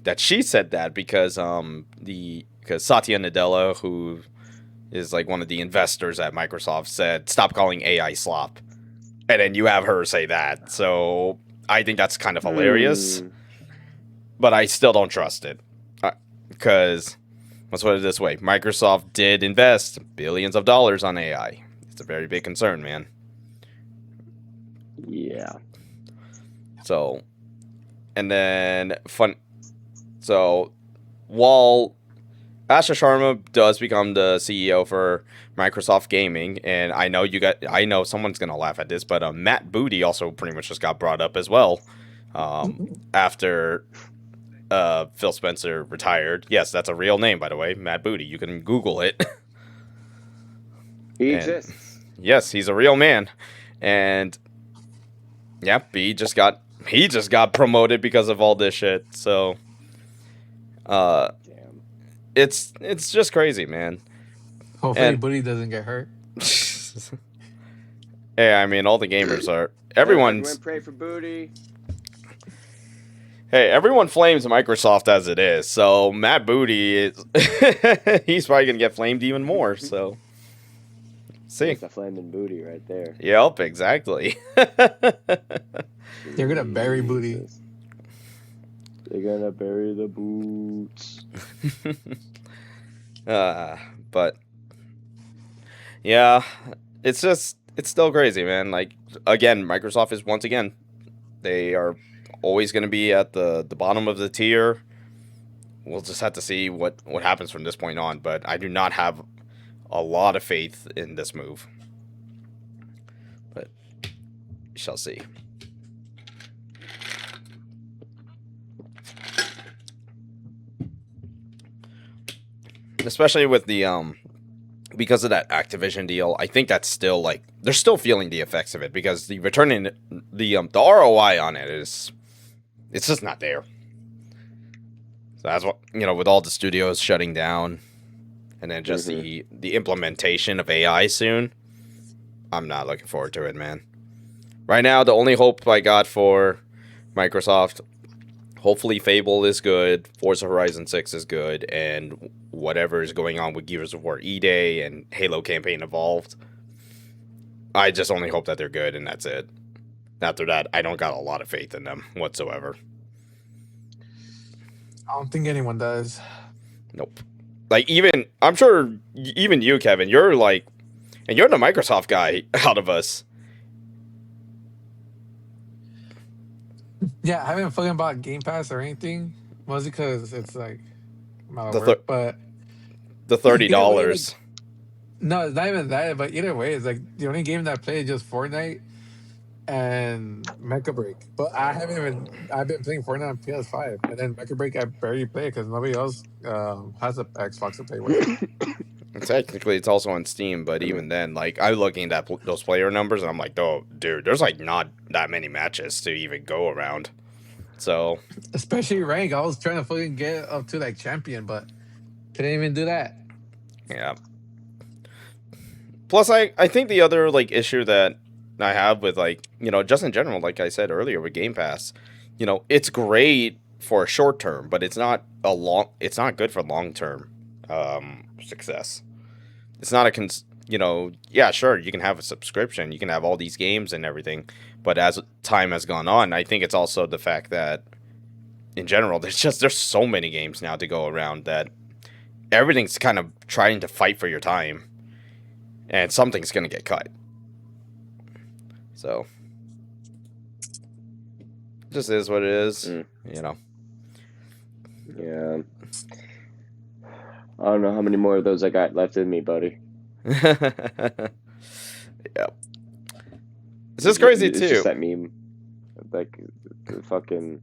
Speaker 1: that she said that because Satya Nadella, who is like one of the investors at Microsoft, said stop calling AI slop, and then you have her say that. So I think that's kind of hilarious, but I still don't trust it because. Let's put it this way. Microsoft did invest billions of dollars on AI. It's a very big concern, man.
Speaker 2: Yeah.
Speaker 1: So, and then So, while Asha Sharma does become the CEO for Microsoft Gaming, and I know someone's gonna laugh at this, but Matt Booty also pretty much just got brought up as well after Phil Spencer retired. Yes, that's a real name, by the way. Matt Booty. You can Google it.
Speaker 2: He exists.
Speaker 1: Yes, he's a real man. And yep, he just got promoted because of all this shit. So
Speaker 2: Damn.
Speaker 1: it's just crazy, man.
Speaker 3: Hopefully Booty doesn't get hurt.
Speaker 1: Hey, I mean, all the gamers are everyone
Speaker 2: pray for Booty.
Speaker 1: Hey, everyone flames Microsoft as it is, so Matt Booty is he's probably gonna get flamed even more. So, see,
Speaker 2: the flaming booty right there.
Speaker 1: Yep, exactly.
Speaker 3: They're gonna bury Booty.
Speaker 2: They're gonna bury the boots.
Speaker 1: But yeah, it's still crazy, man. Like again, Microsoft is once again, they are always going to be at the bottom of the tier. We'll just have to see what happens from this point on, but I do not have a lot of faith in this move. But we shall see. Especially with the because of that Activision deal, I think that's still like they're still feeling the effects of it because the returning the ROI on it is it's just not there. So that's what with all the studios shutting down, and then just the implementation of AI soon. I'm not looking forward to it, man. Right now, the only hope I got for Microsoft, hopefully Fable is good, Forza Horizon 6 is good, and whatever is going on with Gears of War E-Day and Halo Campaign Evolved. I just only hope that they're good, and that's it. After that, I don't got a lot of faith in them whatsoever.
Speaker 3: I don't think anyone does.
Speaker 1: Nope. Like, I'm sure even you, Kevin, you're like, and you're the Microsoft guy out of us.
Speaker 3: Yeah, I haven't fucking bought Game Pass or anything. Mostly because it's like my work, but
Speaker 1: the $30.
Speaker 3: No, it's not even that. But either way, it's like the only game that I play is just Fortnite, and Mecha Break. But I haven't even. I've been playing Fortnite on PS5, and then Mecha Break I barely play because nobody else has a Xbox to play with.
Speaker 1: Technically, it's also on Steam, but even then, like, I'm looking at those player numbers, and I'm like, oh, dude, there's like not that many matches to even go around. So,
Speaker 3: Especially rank. I was trying to fucking get up to like champion, but couldn't even do that.
Speaker 1: yeah. Plus, I think the other like issue that I have with like just in general, like I said earlier with Game Pass, it's great for a short term, but it's not it's not good for long term success. It's not yeah, sure, you can have a subscription, you can have all these games and everything, but as time has gone on, I think it's also the fact that in general, there's so many games now to go around that everything's kind of trying to fight for your time. And something's going to get cut. So, just is what it is,
Speaker 2: Yeah. I don't know how many more of those I got left in me, buddy.
Speaker 1: Yep. This is crazy,
Speaker 2: It's
Speaker 1: too.
Speaker 2: just that meme. Like, the fucking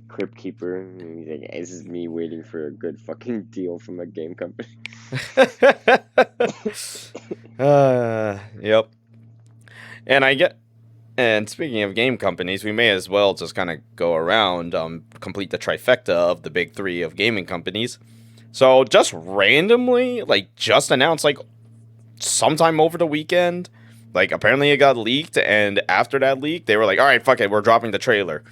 Speaker 2: Crypt Keeper. And he's like, this is me waiting for a good fucking deal from a game company.
Speaker 1: Yep. And speaking of game companies, we may as well just kind of go around, complete the trifecta of the big three of gaming companies. So just randomly, like, just announced, like, sometime over the weekend, like, apparently it got leaked, and after that leak, they were like, all right, fuck it, we're dropping the trailer.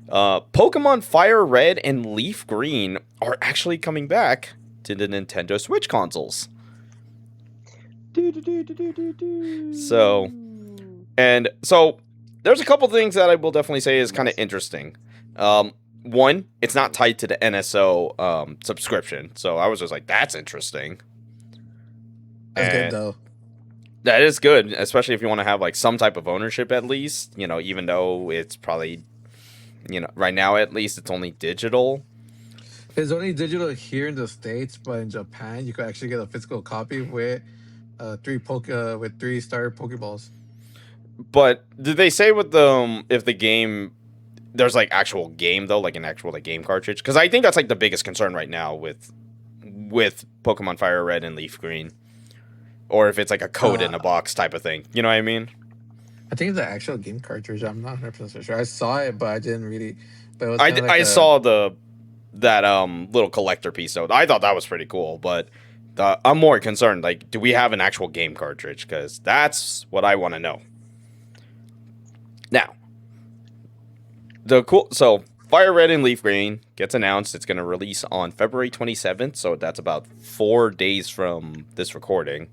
Speaker 1: Pokemon Fire Red and Leaf Green are actually coming back to the Nintendo Switch consoles. So there's a couple things that I will definitely say is kind of interesting. One, it's not tied to the NSO subscription, so I was just like, that's interesting.
Speaker 3: That's good though.
Speaker 1: That is good, especially if you want to have like some type of ownership at least, even though it's probably, right now at least it's only digital.
Speaker 3: It's only digital here in the States, but in Japan you could actually get a physical copy with with 3-star Pokeballs.
Speaker 1: But did they say with if the game there's like actual game though, like an actual like game cartridge? Because I think that's like the biggest concern right now with Pokemon Fire Red and Leaf Green, or if it's like a code in a box type of thing. You know what I mean?
Speaker 3: I think it's the actual game cartridge. I'm not 100% sure. I saw it, but I didn't really. But it was
Speaker 1: I saw that little collector piece though. I thought that was pretty cool, but I'm more concerned. Like, do we have an actual game cartridge? Because that's what I want to know. Now, so Fire Red and Leaf Green gets announced. It's going to release on February 27th, so that's about 4 days from this recording,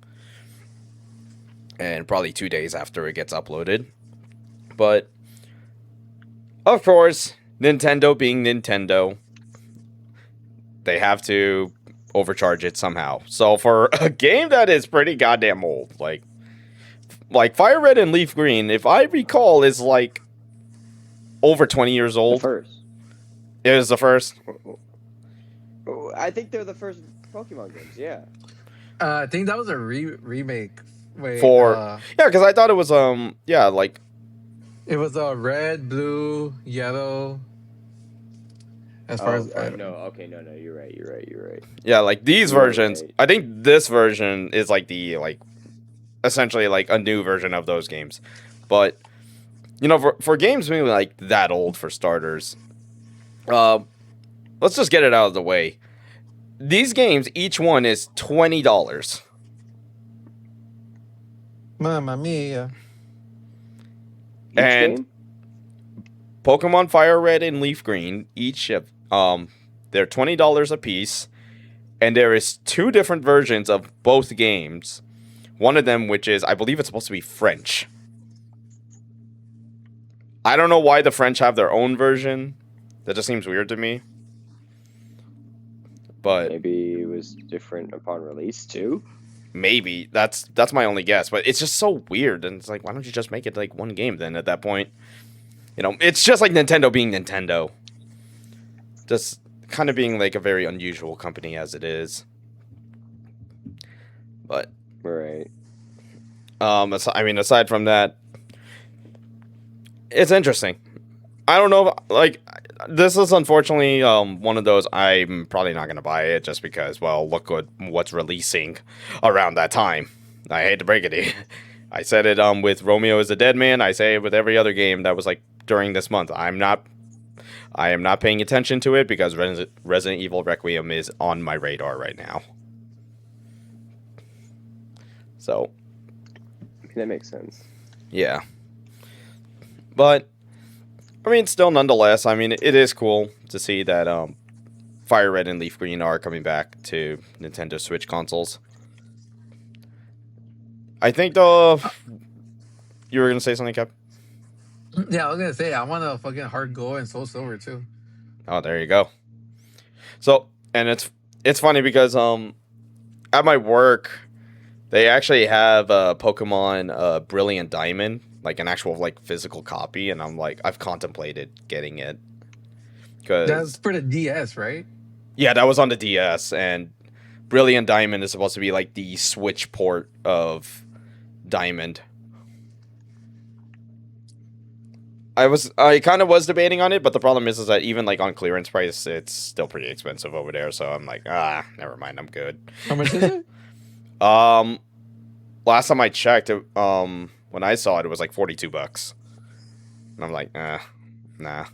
Speaker 1: and probably 2 days after it gets uploaded. But of course, Nintendo being Nintendo, they have to overcharge it somehow. So for a game that is pretty goddamn old, like Fire Red and Leaf Green, if I recall, is like over 20 years old.
Speaker 2: The first.
Speaker 1: It was the first.
Speaker 2: I think they're the first Pokemon games. Yeah.
Speaker 3: I think that was a remake. Wait,
Speaker 1: yeah, because I thought it was like
Speaker 3: it was red, blue, yellow. As far as
Speaker 2: no, you're right.
Speaker 1: Yeah, like these versions. Right. I think this version is like the essentially like a new version of those games, but for games maybe like that old for starters, let's just get it out of the way. These games, each one is $20.
Speaker 3: Mamma mia!
Speaker 1: And
Speaker 2: game?
Speaker 1: Pokemon Fire Red and Leaf Green, each of they're $20 a piece, and there is 2 different versions of both games. One of them, which is, I believe it's supposed to be French. I don't know why the French have their own version. That just seems weird to me. But
Speaker 2: maybe it was different upon release too.
Speaker 1: Maybe that's my only guess. But it's just so weird, and it's like, why don't you just make it like one game then? At that point, it's just like Nintendo being Nintendo. Just kind of being like a very unusual company as it is. But
Speaker 2: right.
Speaker 1: I mean, aside from that, it's interesting. I don't know. Like, this is unfortunately one of those. I'm probably not gonna buy it just because. Well, look what's releasing around that time. I hate to break it to you. I said it with Romeo is a Dead Man. I say it with every other game that was like during this month. I am not paying attention to it because Resident Evil Requiem is on my radar right now. So,
Speaker 2: That makes sense.
Speaker 1: yeah. But I mean, still, nonetheless, I mean, it is cool to see that Fire Red and Leaf Green are coming back to Nintendo Switch consoles. I think though, you were gonna say something, Cap?
Speaker 3: Yeah, I was gonna say I want a fucking Hard Gold and Soul Silver too.
Speaker 1: Oh, there you go. So, and it's funny because at my work, they actually have Pokemon Brilliant Diamond, like an actual like physical copy, and I'm like, I've contemplated getting it
Speaker 3: That's
Speaker 1: because
Speaker 3: for the DS, right?
Speaker 1: yeah, that was on the DS, and Brilliant Diamond is supposed to be like the Switch port of Diamond. I kind of was debating on it, but the problem is that even like on clearance price, it's still pretty expensive over there. So I'm like, never mind, I'm good.
Speaker 3: How much is it?
Speaker 1: Last time I checked, when I saw it, it was like $42, and I'm like, nah.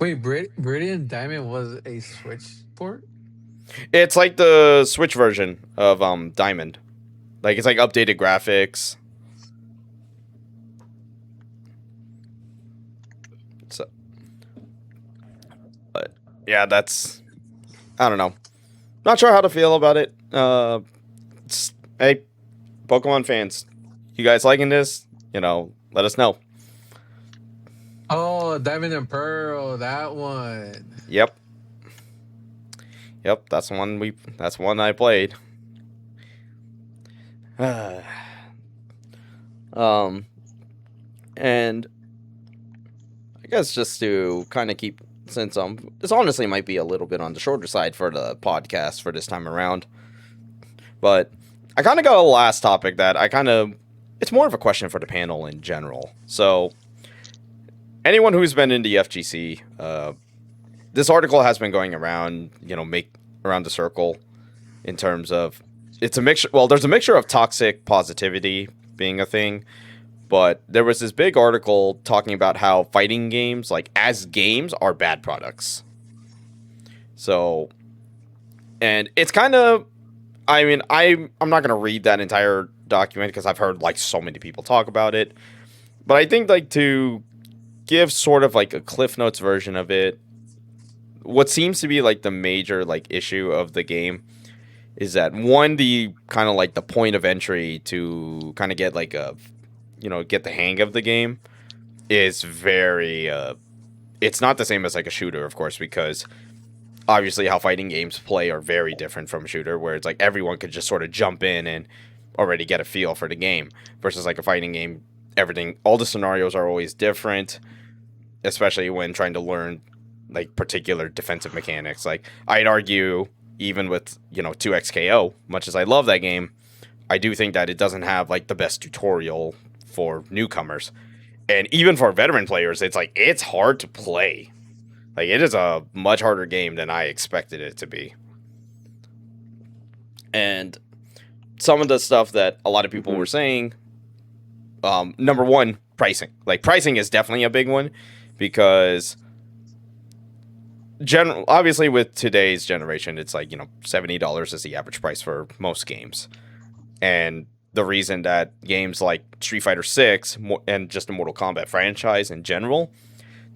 Speaker 3: Wait, Brilliant Diamond was a Switch port?
Speaker 1: It's like the Switch version of Diamond, like it's like updated graphics. So, but yeah, that's I don't know. Not sure how to feel about it. Hey, Pokemon fans, you guys liking this? Let us know.
Speaker 3: Oh, Diamond and Pearl, that one.
Speaker 1: Yep, that's one I played. And I guess just to kind of keep, since this honestly might be a little bit on the shorter side for the podcast for this time around, but I kind of got a last topic that it's more of a question for the panel in general. So anyone who's been in the FGC, this article has been going around, make around the circle in terms of it's a mixture. Well, there's a mixture of toxic positivity being a thing, but there was this big article talking about how fighting games, like as games, are bad products. So, and it's kind of, I mean, I'm not gonna read that entire document because I've heard like so many people talk about it, but I think like to give sort of like a Cliff Notes version of it, what seems to be like the major like issue of the game is that one, the kind of like the point of entry to kind of get like get the hang of the game is very it's not the same as like a shooter, of course, because obviously how fighting games play are very different from a shooter where it's like everyone could just sort of jump in and already get a feel for the game versus like a fighting game, all the scenarios are always different, especially when trying to learn like particular defensive mechanics. Like I'd argue even with 2XKO, much as I love that game, I do think that it doesn't have like the best tutorial for newcomers, and even for veteran players, it's hard to play. Like it is a much harder game than I expected it to be. And some of the stuff that a lot of people were saying, number one, pricing. Like pricing is definitely a big one because obviously with today's generation, it's like, $70 is the average price for most games. And the reason that games like Street Fighter 6 and just the Mortal Kombat franchise in general,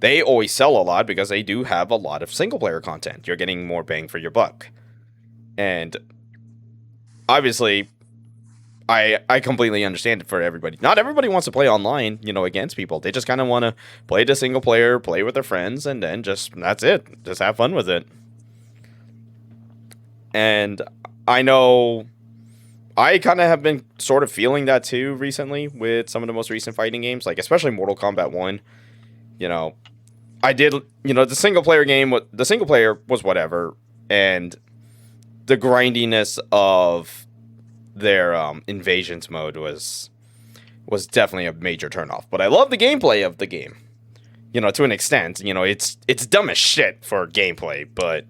Speaker 1: they always sell a lot because they do have a lot of single player content. You're getting more bang for your buck. And obviously, I completely understand it for everybody. Not everybody wants to play online, against people. They just kind of want to play the single player, play with their friends, and then that's it. Just have fun with it. And I know I kind of have been sort of feeling that too recently with some of the most recent fighting games, like especially Mortal Kombat 1. I did, the single player game, the single player was whatever, and the grindiness of their invasions mode was was definitely a major turnoff. But I love the gameplay of the game. You know, to an extent. You know, it's dumb as shit for gameplay, but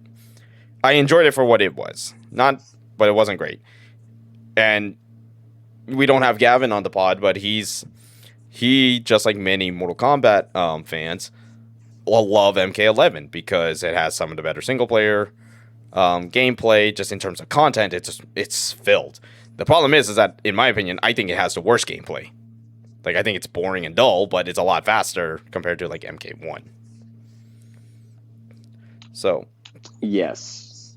Speaker 1: I enjoyed it for what it was. But it wasn't great. And we don't have Gavin on the pod, but he, just like many Mortal Kombat fans, will love MK11 because it has some of the better single player gameplay. Just in terms of content, it's filled. The problem is that, in my opinion, I think it has the worst gameplay. Like, I think it's boring and dull, but it's a lot faster compared to, like, MK1. So.
Speaker 2: Yes.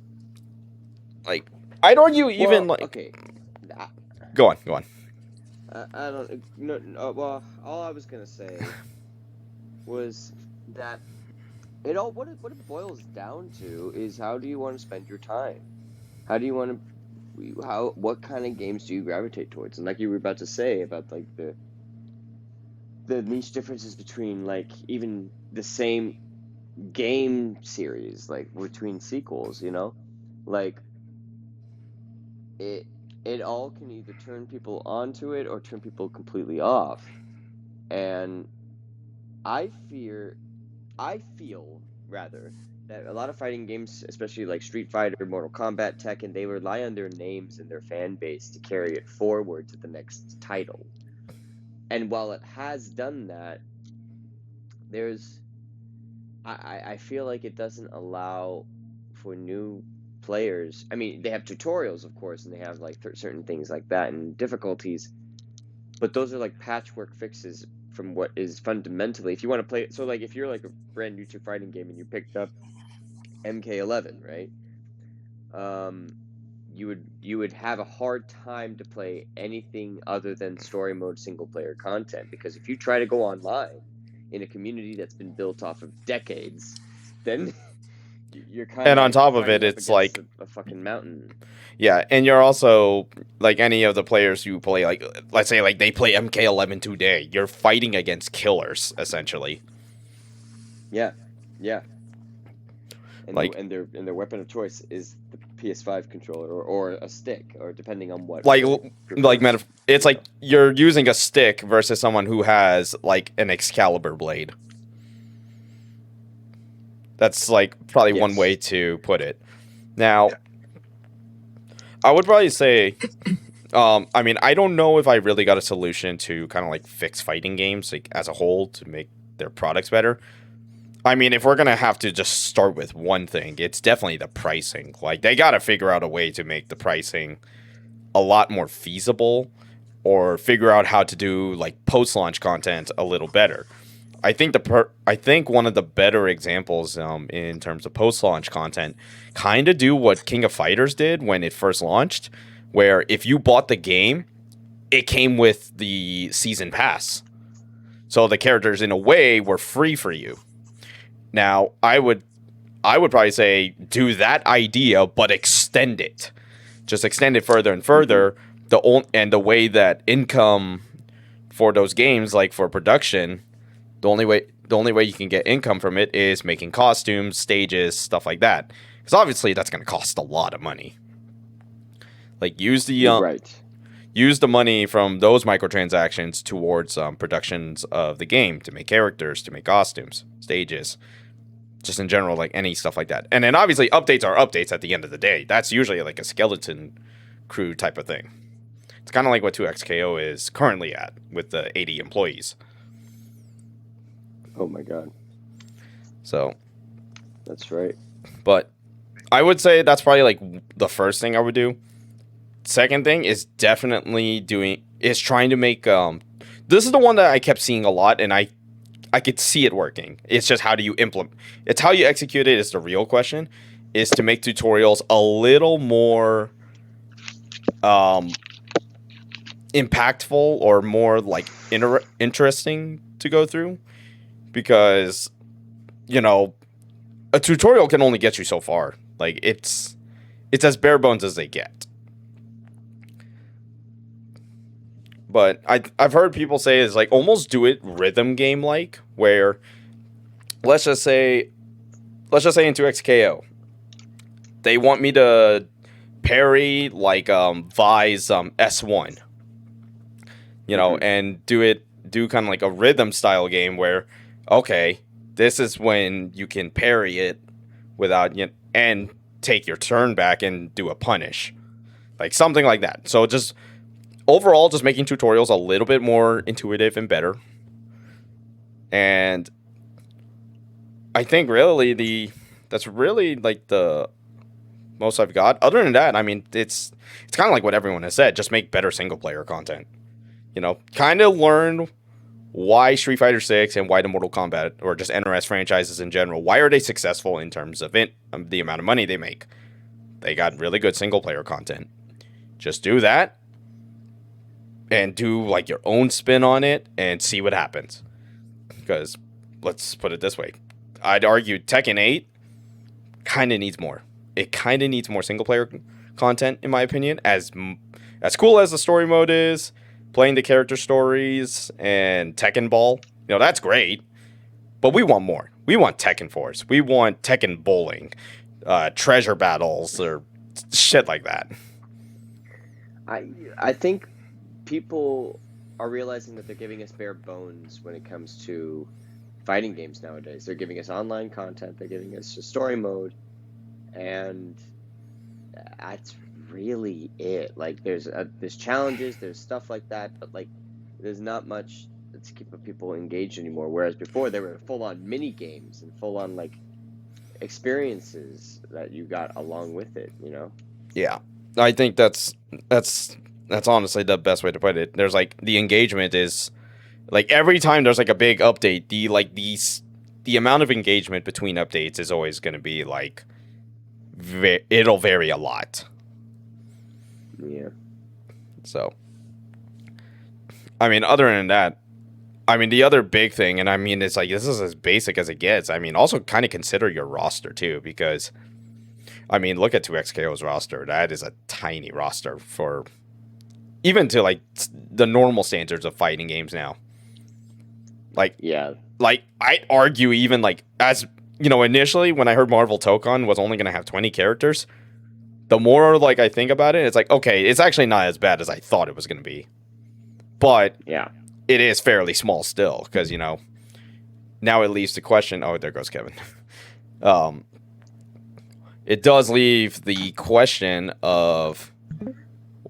Speaker 1: Like, I'd argue even, like...
Speaker 2: Okay.
Speaker 1: Go on.
Speaker 2: I don't... No, well, all I was going to say was that what it boils down to is, how do you want to spend your time? How do you want to... What kind of games do you gravitate towards? And like you were about to say about, like, the niche differences between, like, even the same game series, like, between sequels, you know? Like, it all can either turn people onto it or turn people completely off. And I feel rather that a lot of fighting games, especially like Street Fighter, Mortal Kombat, Tekken, they rely on their names and their fan base to carry it forward to the next title. And while it has done that, I feel like it doesn't allow for new players. I mean, they have tutorials, of course, and they have like certain things like that and difficulties, but those are like patchwork fixes from what is fundamentally, if you want to play it. So like, if you're like a brand new to fighting game and you picked up MK11, right? You would have a hard time to play anything other than story mode single player content, because if you try to go online in a community that's been built off of decades, then you're kind of...
Speaker 1: And on top of it, it's like
Speaker 2: a fucking mountain.
Speaker 1: Yeah, and you're also, like, any of the players who play, like, let's say, like, they play MK11 today, you're fighting against killers, essentially.
Speaker 2: Yeah. And
Speaker 1: like,
Speaker 2: their weapon of choice is the PS5 controller or a stick, or depending on what.
Speaker 1: It's like you're using a stick versus someone who has, like, an Excalibur blade. That's, like, probably one way to put it. Now, I would probably say, I mean, I don't know if I really got a solution to kind of, like, fix fighting games, like, as a whole, to make their products better. I mean, if we're going to have to just start with one thing, it's definitely the pricing. Like, they got to figure out a way to make the pricing a lot more feasible, or figure out how to do, like, post-launch content a little better. I think one of the better examples in terms of post-launch content kind of do what King of Fighters did when it first launched, where if you bought the game, it came with the season pass. So the characters, in a way, were free for you. Now, I would probably say do that idea, but extend it. Just extend it further and further. The way that income for those games, like for production, the only way you can get income from it is making costumes, stages, stuff like that. Because obviously that's going to cost a lot of money. Like, use the money from those microtransactions towards productions of the game, to make characters, to make costumes, stages, just in general, like any stuff like that. And then obviously updates are updates at the end of the day. That's usually like a skeleton crew type of thing. It's kind of like what 2XKO is currently at with the 80 employees.
Speaker 2: Oh my god.
Speaker 1: So.
Speaker 2: That's right.
Speaker 1: But I would say that's probably like the first thing I would do. Second thing is definitely trying to make, this is the one that I kept seeing a lot, and I could see it working. It's just how do you implement, it's how you execute it is the real question, is to make tutorials a little more, impactful or more like interesting to go through, because, you know, a tutorial can only get you so far. Like, it's as bare bones as they get. But I've heard people say is like almost do it rhythm game like, where let's just say in 2XKO, they want me to parry like Vi's S1. and do kind of like a rhythm style game where, okay, this is when you can parry it without, and take your turn back and do a punish, like something like that. So just overall, just making tutorials a little bit more intuitive and better. And I think really that's really like the most I've got. Other than that, I mean, it's kind of like what everyone has said. Just make better single player content. Kind of learn why Street Fighter 6 and why the Mortal Kombat or just NRS franchises in general, why are they successful in terms of the amount of money they make? They got really good single player content. Just do that and do like your own spin on it and see what happens. Because let's put it this way, I'd argue Tekken 8 kind of needs more. It kind of needs more single player content, in my opinion. As cool as the story mode is, playing the character stories and Tekken Ball, that's great. But we want more. We want Tekken Force. We want Tekken Bowling, treasure battles, or shit like that.
Speaker 2: I think people are realizing that they're giving us bare bones when it comes to fighting games nowadays. They're giving us online content. They're giving us a story mode, and that's really it. Like there's challenges, there's stuff like that, but like there's not much to keep people engaged anymore. Whereas before there were full on mini games and full on like experiences that you got along with it.
Speaker 1: Yeah, I think that's honestly the best way to put it. There's like the engagement is like every time there's like a big update, the amount of engagement between updates is always going to be like it'll vary a lot.
Speaker 2: Yeah.
Speaker 1: So, I mean, other than that, I mean, the other big thing, and I mean, it's like this is as basic as it gets. I mean, also kind of consider your roster too, because I mean, look at 2XKO's roster. That is a tiny roster for even to like the normal standards of fighting games now. Like,
Speaker 2: yeah,
Speaker 1: like I'd argue even like as initially when I heard Marvel Tokon was only going to have 20 characters, the more like I think about it, it's like, okay, it's actually not as bad as I thought it was going to be. But
Speaker 2: yeah,
Speaker 1: it is fairly small still, because now it leaves the question. Oh, there goes Kevin. It does leave the question of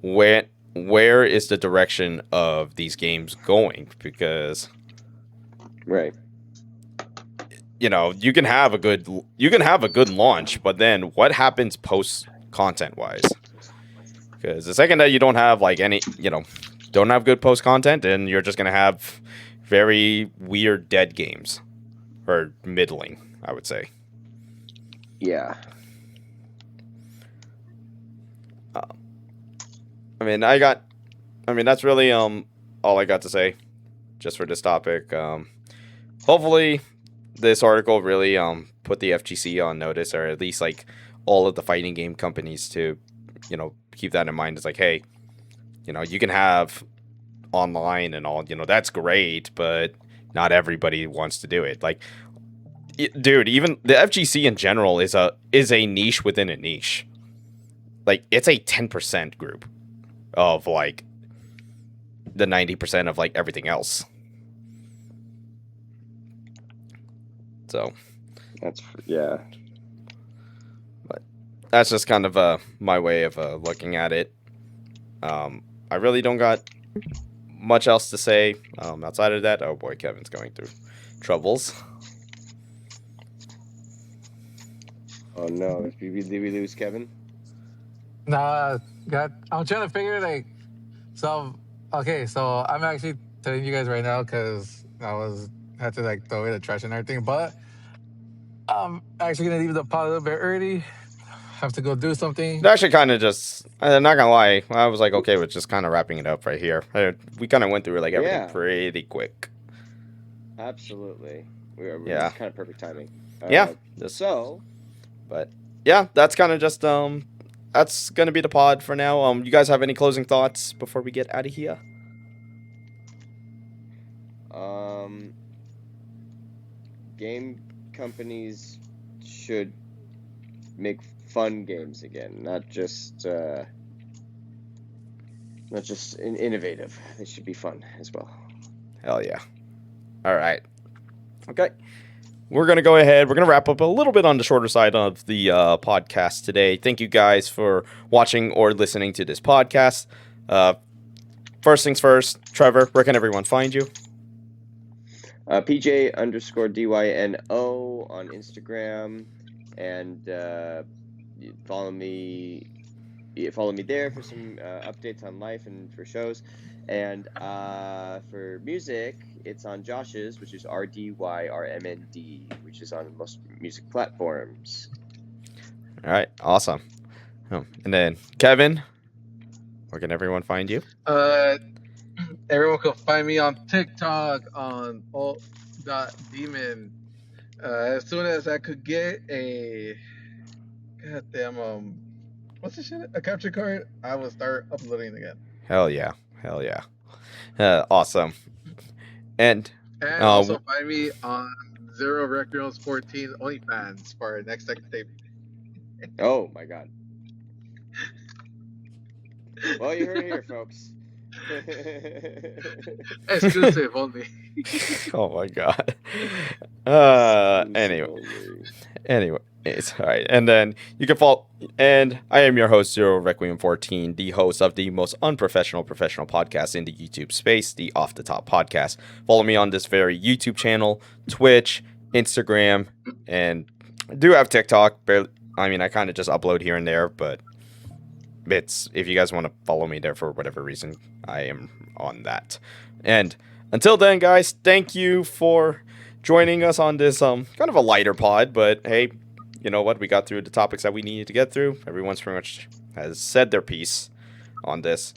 Speaker 1: where is the direction of these games going, because
Speaker 2: right.
Speaker 1: You can have a good launch, but then what happens post content wise? Because the second that you don't have like any, don't have good post content, then you're just gonna have very weird dead games, or middling, I would say.
Speaker 2: Yeah.
Speaker 1: I mean, that's really all I got to say, just for this topic. Hopefully, this article really put the FGC on notice, or at least like all of the fighting game companies to, keep that in mind. It's like, hey, you can have online and all, that's great, but not everybody wants to do it. Like, dude, even the FGC in general is a niche within a niche. Like, it's a 10% group of like the 90% of like everything else. So
Speaker 2: yeah.
Speaker 1: But that's just kind of my way of looking at it. I really don't got much else to say outside of that. Oh boy, Kevin's going through troubles.
Speaker 2: Oh no, did we lose Kevin?
Speaker 3: Nah, I'm trying to figure like, so okay, so I'm actually telling you guys right now because had to like throw away the trash and everything, but I'm actually gonna leave the pod a little bit early. Have to go do something.
Speaker 1: Actually, kind of just, I'm not gonna lie, I was like okay with just kind of wrapping it up right here. We kind of went through like everything pretty quick.
Speaker 2: Absolutely.
Speaker 1: Yeah.
Speaker 2: It's kind of perfect timing.
Speaker 1: Yeah. But yeah, that's kind of just that's gonna be the pod for now. You guys have any closing thoughts before we get out of here?
Speaker 2: Game companies should make fun games again, not just not just innovative. They should be fun as well.
Speaker 1: Hell yeah. All right. Okay. We're going to go ahead. We're going to wrap up a little bit on the shorter side of the podcast today. Thank you guys for watching or listening to this podcast. First things first, Trevor, where can everyone find you?
Speaker 2: PJ_DYNO on Instagram, and follow me there for some updates on life and for shows. And for music, it's on Josh's, which is RDYRMND, which is on most music platforms.
Speaker 1: All right, awesome. And then Kevin, where can everyone find you?
Speaker 3: Everyone can find me on TikTok on alt.demon. As soon as I could get a goddamn what's the shit? A capture card, I will start uploading again.
Speaker 1: Hell yeah. Awesome. And
Speaker 3: also find me on Zero Records 14 OnlyFans for our next tape.
Speaker 2: Oh my god. Well, you heard it here, folks.
Speaker 3: Exclusive only.
Speaker 1: Oh my god. Anyway, it's all right. And then you can follow. And I am your host, Zero Requiem 14, the host of the most unprofessional professional podcast in the YouTube space, the Off the Top Podcast. Follow me on this very YouTube channel, Twitch, Instagram, and I do have TikTok. I mean, I kind of just upload here and there, but it's if you guys want to follow me there for whatever reason, I am on that. And until then, guys, thank you for joining us on this kind of a lighter pod, but hey, you know what? We got through the topics that we needed to get through. Everyone's pretty much has said their piece on this.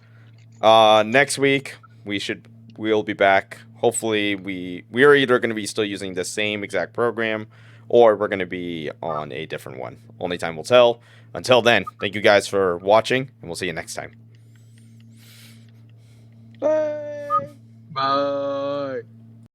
Speaker 1: Next week we'll be back. Hopefully we are either going to be still using the same exact program or we're going to be on a different one. Only time will tell. Until then, thank you guys for watching, and we'll see you next time.
Speaker 2: Bye.
Speaker 3: Bye.